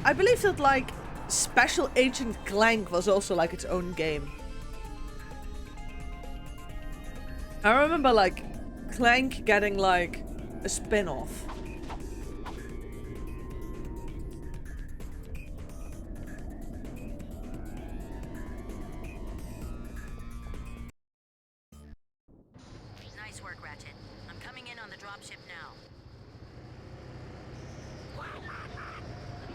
I believe that like Special Agent Clank was also like its own game. I remember like Clank getting like a spin-off. Nice work, Ratchet. I'm on the dropship now.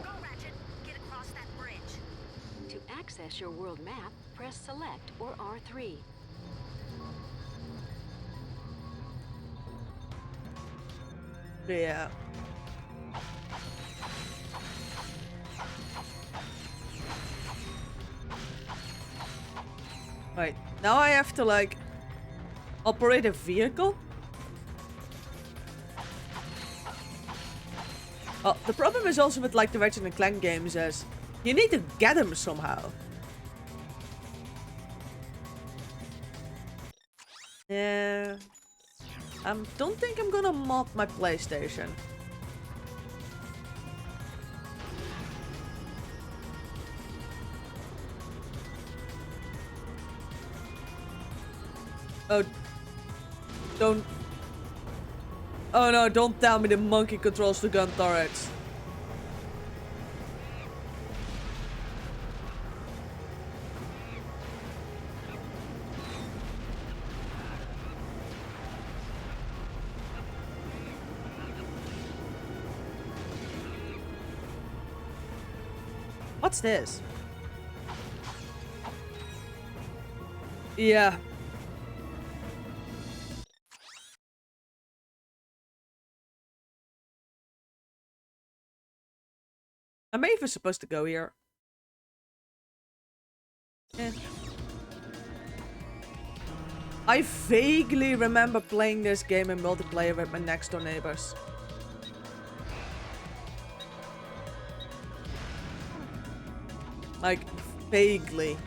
Go, Ratchet. Get across that bridge. To access your world map, press Select or R3. Yeah. Right, now I have to like operate a vehicle? Well, the problem is also with like the Ratchet and Clank games is you need to get them somehow. Yeah. I don't think I'm gonna mod my PlayStation. Oh. Don't. Oh no, don't tell me the monkey controls the gun turrets. What's this? Yeah. Am I even supposed to go here? Eh. I vaguely remember playing this game in multiplayer with my next door neighbors. Like, vaguely.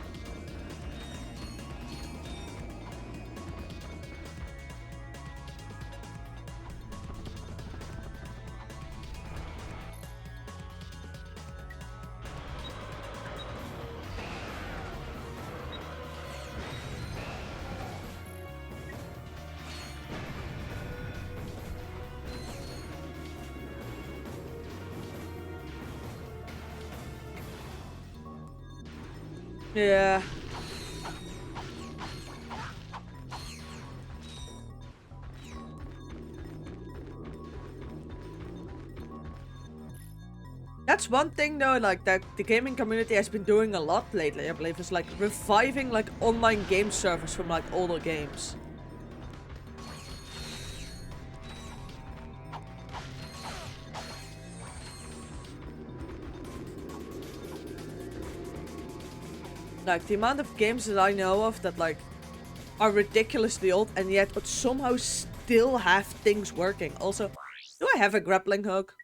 Yeah. That's one thing though, like that the gaming community has been doing a lot lately, I believe, is like reviving like online game servers from like older games. Like the amount of games that I know of that like are ridiculously old and yet but somehow still have things working. Also, do I have a grappling hook?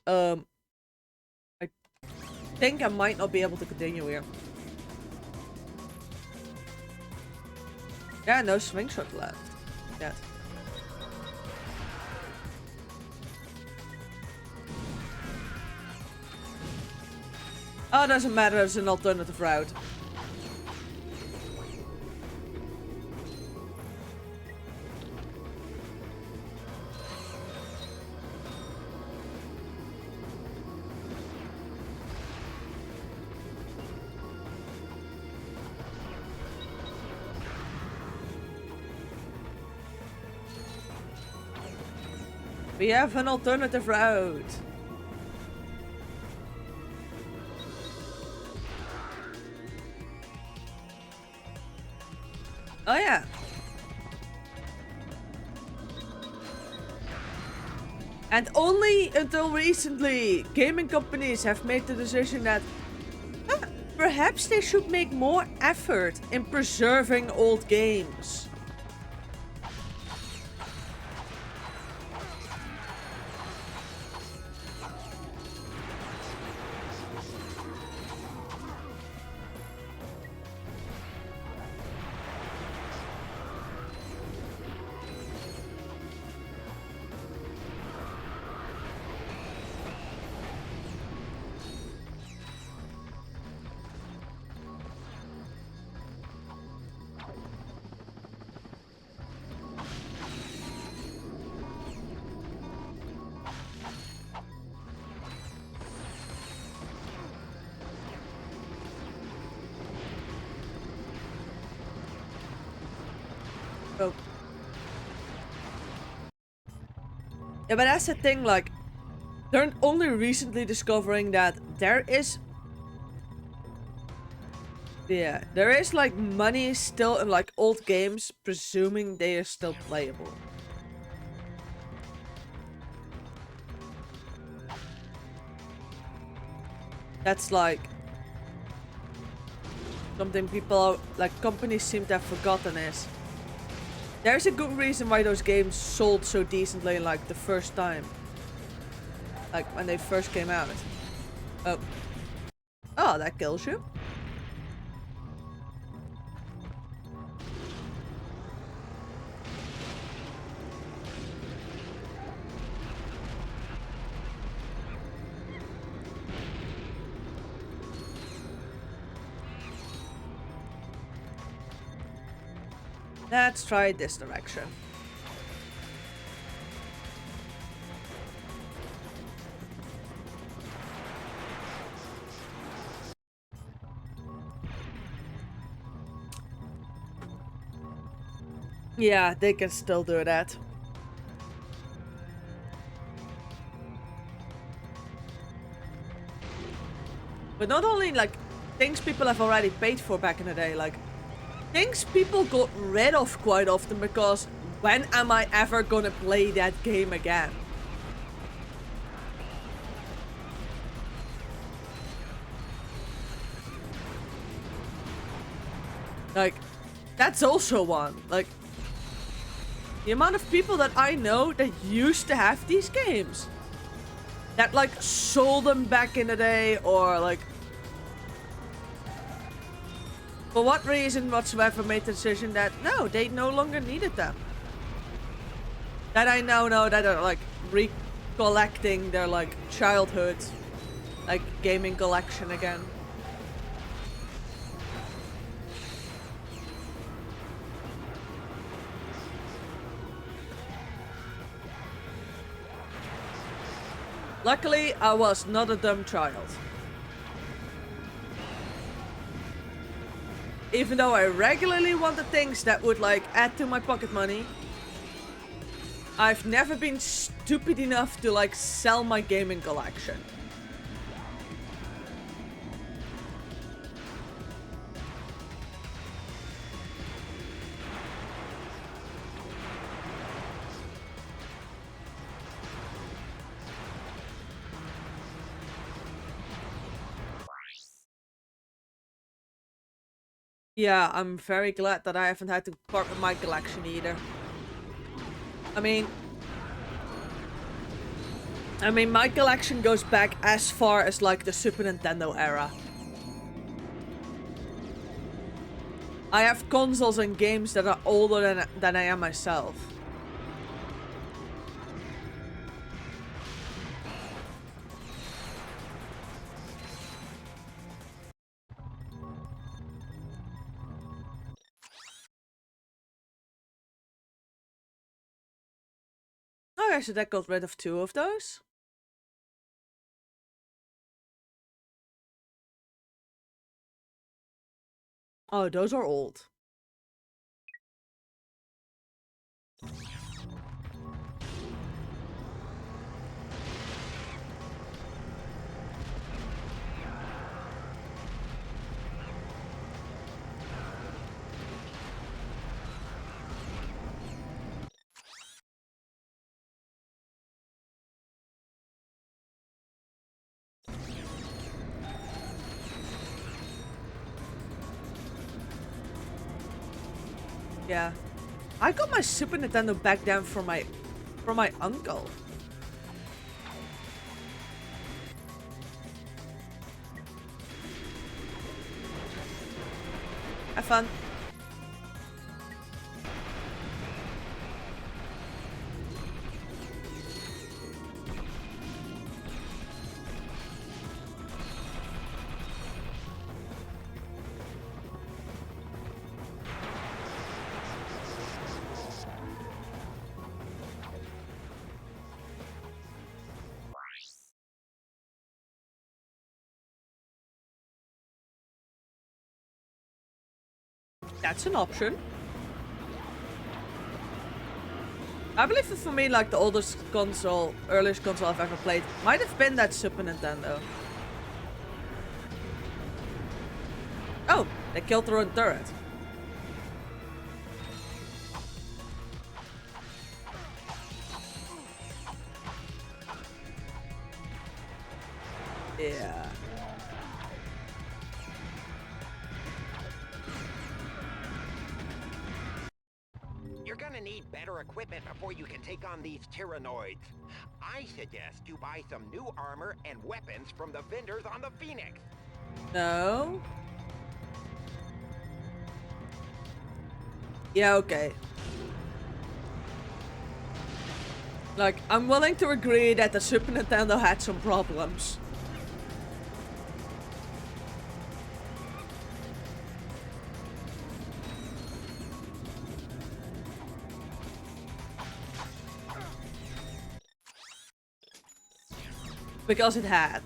I think I might not be able to continue here. Yeah, no swing shot left yet. Oh, doesn't matter, there's an alternative route. We have an alternative route. Oh yeah. And only until recently, gaming companies have made the decision that perhaps they should make more effort in preserving old games. Oh. Yeah, but that's the thing, like, they're only recently discovering that there is... Yeah, there is, like, money still in, like, old games, presuming they are still playable. That's, like... something people, like, companies seem to have forgotten is... There's a good reason why those games sold so decently, like, the first time. Like, when they first came out. Oh. Oh, that kills you. Let's try this direction. Yeah, they can still do that. But not only, like, things people have already paid for back in the day, like, things people got rid of quite often because when am I ever gonna play that game again? Like, that's also one. Like, the amount of people that I know that used to have these games. That, like, sold them back in the day or, like, for what reason whatsoever made the decision that, no, they no longer needed them. That I now know that are, like, recollecting their, like, childhood, like, gaming collection again. Luckily, I was not a dumb child. Even though I regularly wanted things that would, like, add to my pocket money, I've never been stupid enough to, like, sell my gaming collection. Yeah, I'm very glad that I haven't had to part with my collection either. I mean, my collection goes back as far as, like, the Super Nintendo era. I have consoles and games that are older than I am myself. Okay, so that got rid of 2 of those. Oh, those are old. Yeah. I got my Super Nintendo back then from my uncle. Have fun. That's an option. I believe that for me, like, the oldest console, earliest console I've ever played might have been that Super Nintendo. Oh, they killed their own turret. Yeah. You're gonna need better equipment before you can take on these Tyrannoids. I suggest you buy some new armor and weapons from the vendors on the Phoenix. No. Yeah, okay. Like, I'm willing to agree that the Super Nintendo had some problems. Because it had.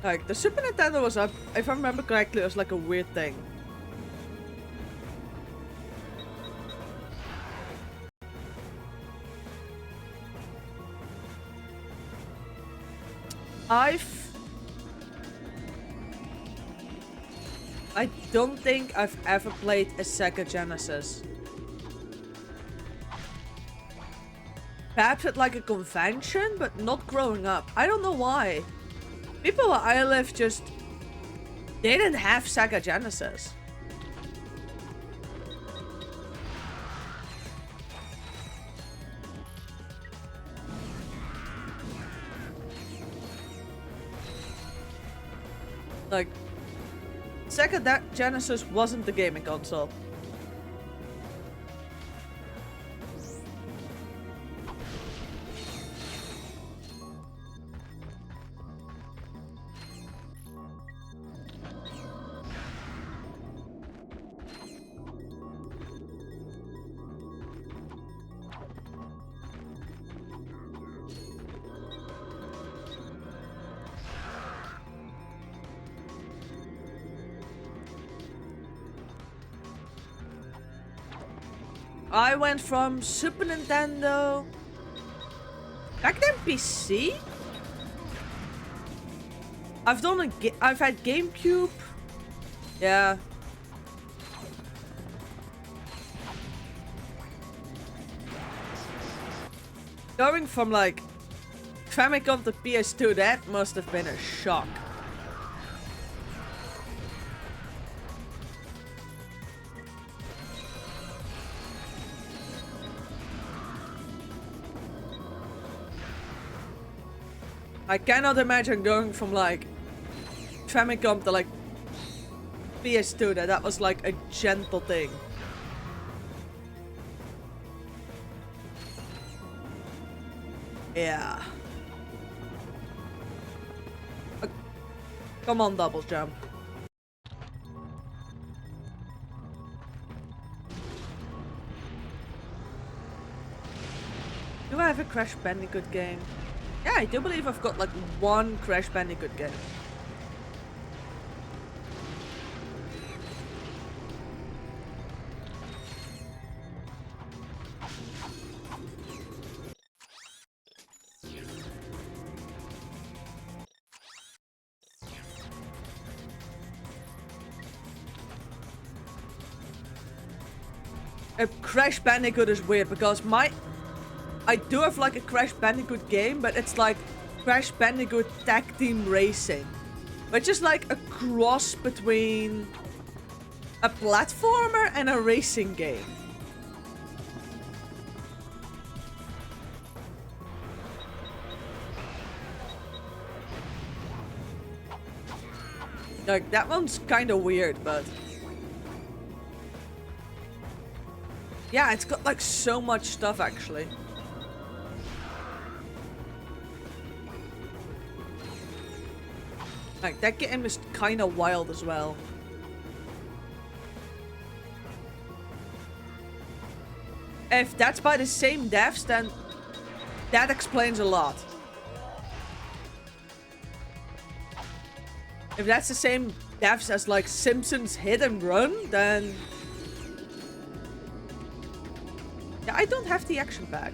Like, the Super Nintendo was up, if I remember correctly, it was like a weird thing. I don't think I've ever played a Sega Genesis. Perhaps at like a convention, but not growing up. I don't know why. People where I live just... they didn't have Sega Genesis. Like, Sega Genesis wasn't the gaming console. I went from Super Nintendo, back then PC. I've had GameCube. Yeah. Going from like Famicom to PS2, that must have been a shock. I cannot imagine going from like Famicom to like PS2, that was like a gentle thing. Yeah. Come on, double jump. Do I have a Crash Bandicoot game? Yeah, I do believe I've got like one Crash Bandicoot game. A Crash Bandicoot is weird because I do have like a Crash Bandicoot game, but it's like Crash Bandicoot Tag Team Racing. Which is like a cross between a platformer and a racing game. Like, that one's kind of weird, but... yeah, it's got like so much stuff actually. Like, that game is kind of wild as well. If that's by the same devs, then that explains a lot. If that's the same devs as like Simpsons Hit and Run, then... Yeah, I don't have the action pack.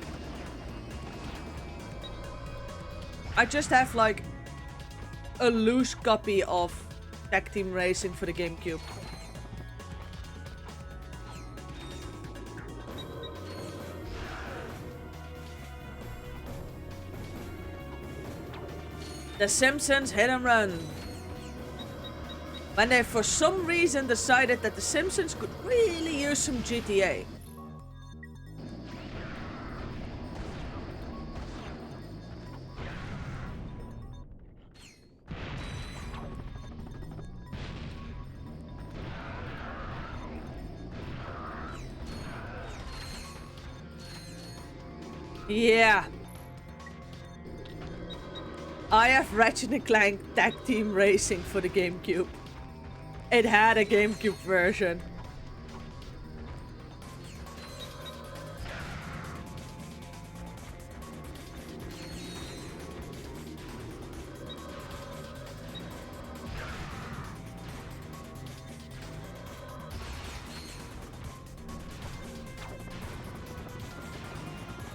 I just have like a loose copy of Tag Team Racing for the GameCube. The Simpsons Hit and Run. When they for some reason decided that the Simpsons could really use some GTA. Yeah. I have Ratchet and Clank Tag Team Racing for the GameCube. It had a GameCube version.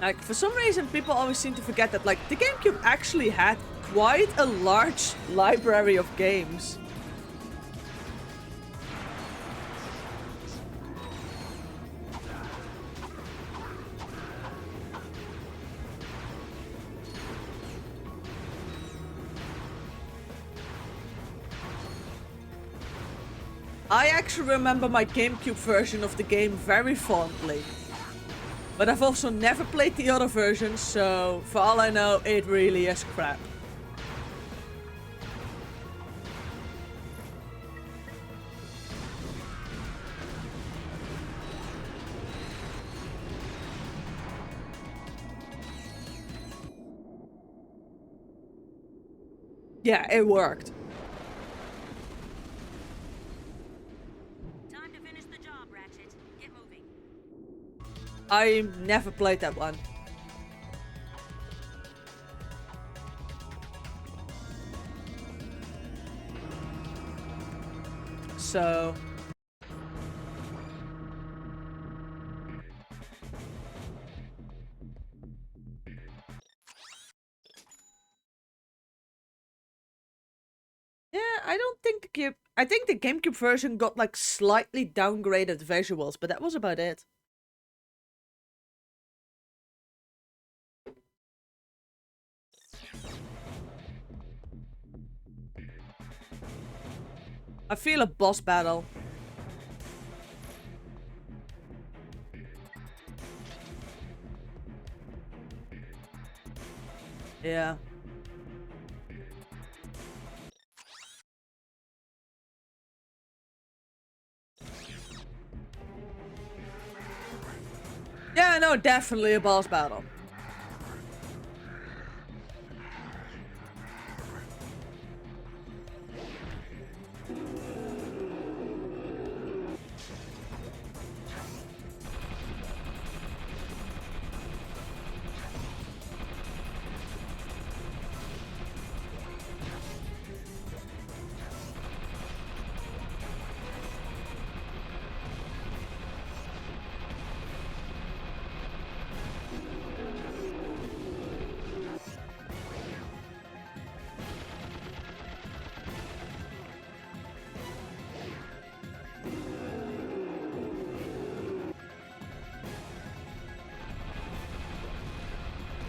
Like, for some reason, people always seem to forget that, like, the GameCube actually had quite a large library of games. I actually remember my GameCube version of the game very fondly. But I've also never played the other versions, so for all I know, it really is crap. Yeah, it worked. Time to finish the job, Ratchet. Get moving. I never played that one. So... yeah, I don't think I think the GameCube version got like slightly downgraded visuals, but that was about it. I feel a boss battle. Yeah. Yeah, no, definitely a boss battle.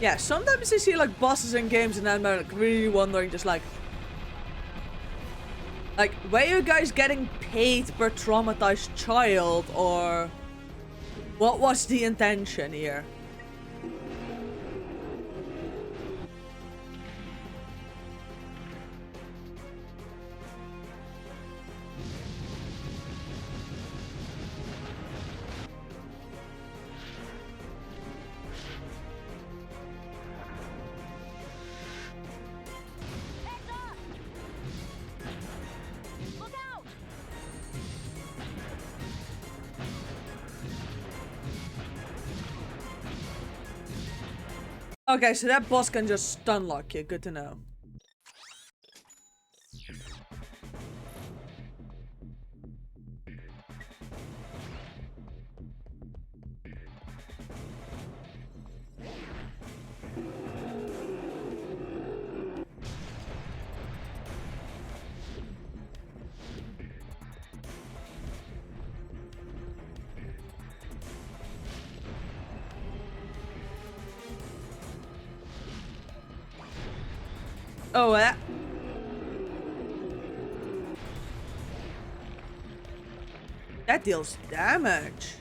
Yeah, sometimes I see like bosses in games and I'm like really wondering just like, were you guys getting paid per traumatized child, or what was the intention here? Okay, so that boss can just stun lock you. Good to know. Oh, that deals damage.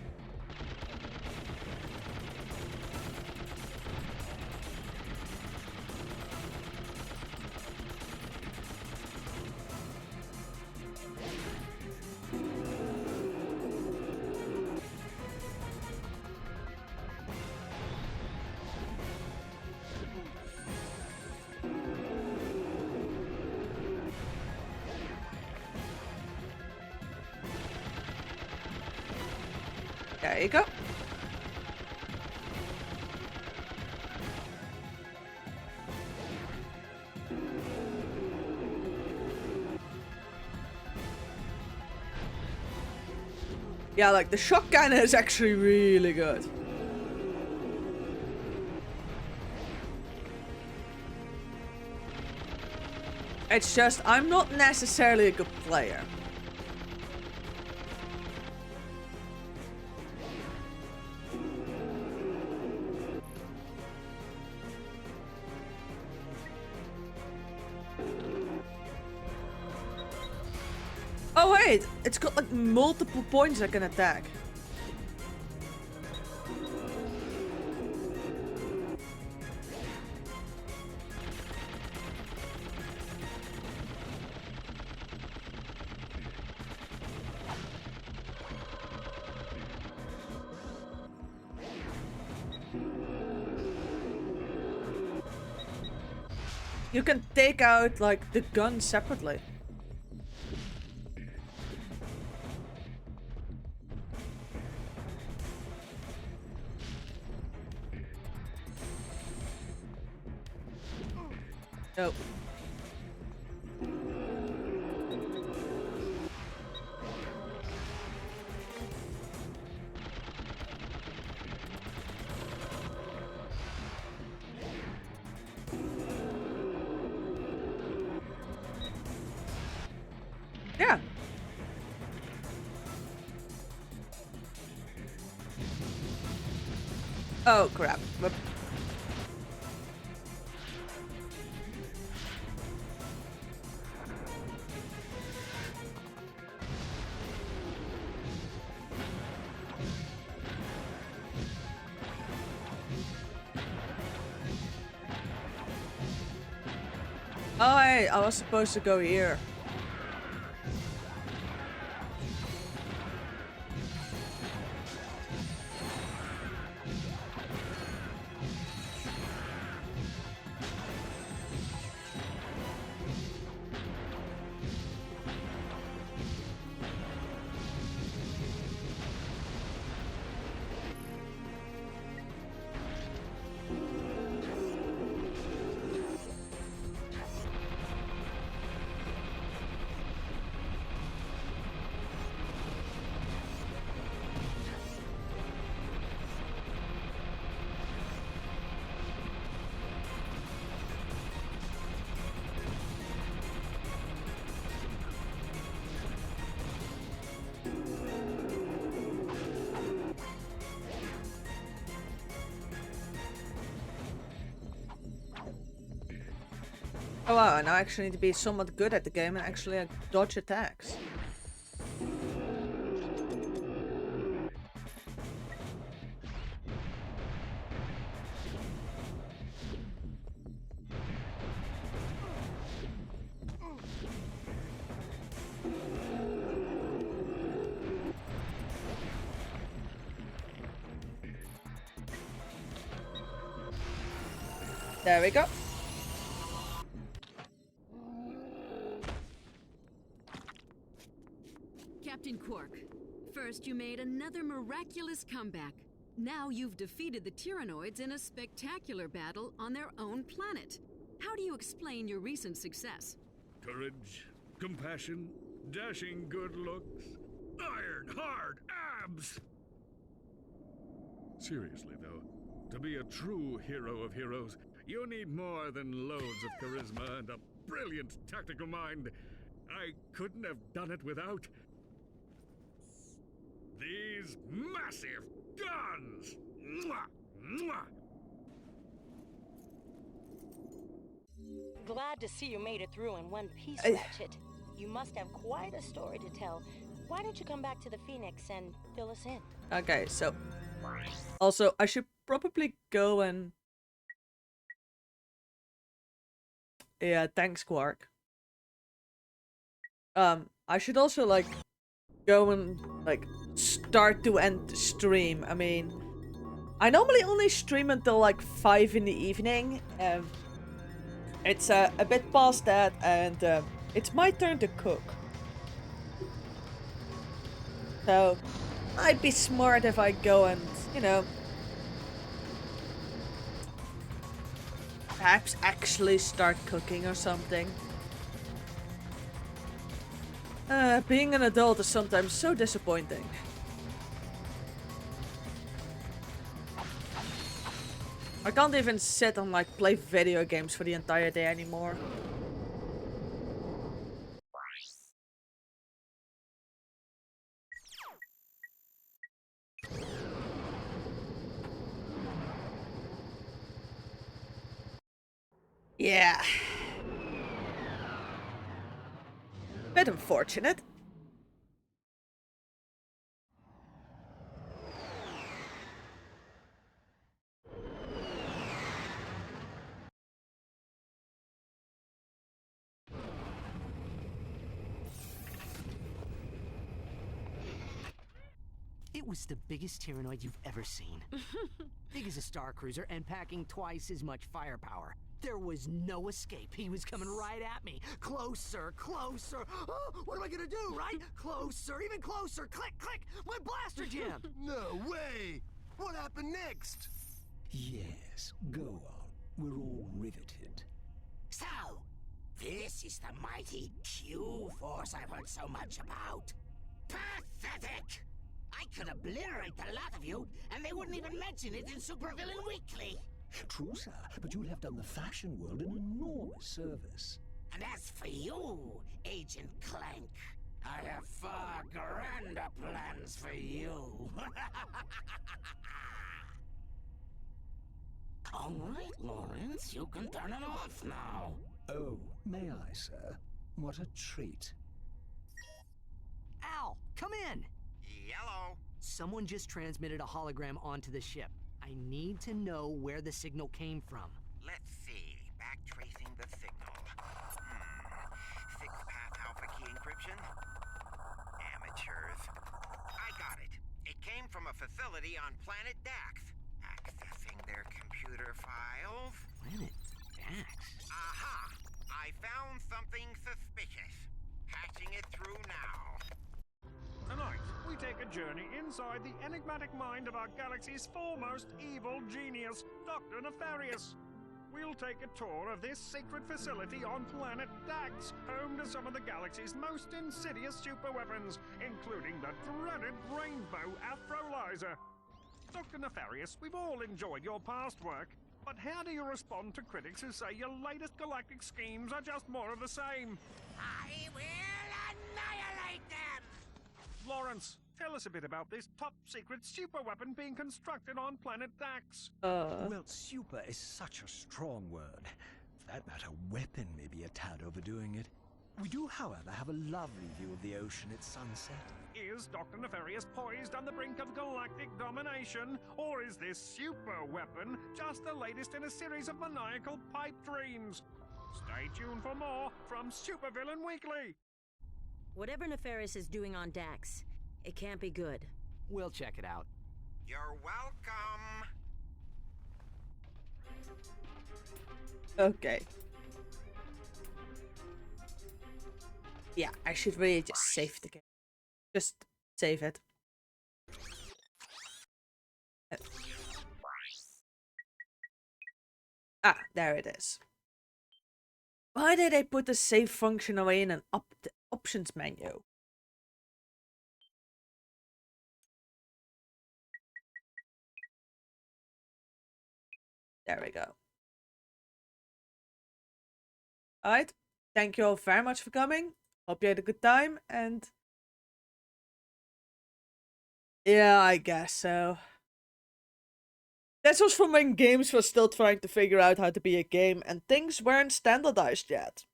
There you go. Yeah, like the shotgun is actually really good. It's just, I'm not necessarily a good player. Oh wait, it's got like multiple points I can attack. You can take out like the gun separately. Nope. Yeah. Oh crap. Whoop. Oh, hey, I was supposed to go here. Oh wow, and I actually need to be somewhat good at the game and actually dodge attacks. There we go. Captain Quark, first you made another miraculous comeback. Now you've defeated the Tyrannoids in a spectacular battle on their own planet. How do you explain your recent success? Courage, compassion, dashing good looks, iron hard abs! Seriously, though, to be a true hero of heroes, you need more than loads of charisma and a brilliant tactical mind. I couldn't have done it without these massive guns! Mwah! Mwah! Glad to see you made it through in one piece, Ratchet. You must have quite a story to tell. Why don't you come back to the Phoenix and fill us in? Okay, so... Also, I should probably go and... Yeah, thanks, Quark. I should also, like, go and, like, start to end the stream. I mean, I normally only stream until, like, 5 in the evening. It's a bit past that, and it's my turn to cook. So, I'd be smart if I go and, you know, perhaps actually start cooking or something. Being an adult is sometimes so disappointing. I can't even sit and, like, play video games for the entire day anymore. Yeah. Bit unfortunate. It was the biggest Tyrannoid you've ever seen. Big as a Star Cruiser and packing twice as much firepower. There was no escape. He was coming right at me. Closer, closer. Oh, what am I gonna do, right? Closer, even closer. Click, click. My blaster jammed. No way! What happened next? Yes, go on. We're all riveted. So, this is the mighty Q-Force I've heard so much about. Pathetic! I could obliterate the lot of you, and they wouldn't even mention it in Supervillain Weekly. True, sir, but you'll have done the fashion world an enormous service. And as for you, Agent Clank, I have far grander plans for you. All right, Lawrence, you can turn it off now. Oh, may I, sir? What a treat. Al, come in! Yellow. Someone just transmitted a hologram onto the ship. I need to know where the signal came from. Let's see. Backtracing the signal. Six-path alpha key encryption? Amateurs. I got it. It came from a facility on planet Dax. Accessing their computer files. Planet Dax? Aha! I found something suspicious. Patching it through now. Tonight, we take a journey inside the enigmatic mind of our galaxy's foremost evil genius, Dr. Nefarious. We'll take a tour of this secret facility on planet Dax, home to some of the galaxy's most insidious superweapons, including the dreaded Rainbow Afrolyzer. Dr. Nefarious, we've all enjoyed your past work, but how do you respond to critics who say your latest galactic schemes are just more of the same? I will annihilate them! Lawrence, tell us a bit about this top-secret superweapon being constructed on planet Dax. Well, super is such a strong word. For that matter, weapon may be a tad overdoing it. We do, however, have a lovely view of the ocean at sunset. Is Dr. Nefarious poised on the brink of galactic domination, or is this super weapon just the latest in a series of maniacal pipe dreams? Stay tuned for more from Supervillain Weekly! Whatever Nefarious is doing on Dax, it can't be good. We'll check it out. You're welcome. Okay. Yeah, I should really just save the game. Just save it. Ah, there it is. Why did they put the save function away in an options menu? There we go. Alright, thank you all very much for coming. Hope you had a good time, and yeah, I guess so. This was from when games were still trying to figure out how to be a game, and things weren't standardized yet.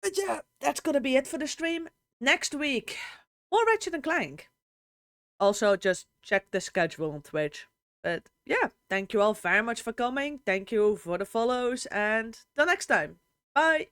But yeah, that's gonna be it for the stream. Next week, more Ratchet and Clank. Also, just check the schedule on Twitch. But yeah, thank you all very much for coming. Thank you for the follows, and till next time. Bye!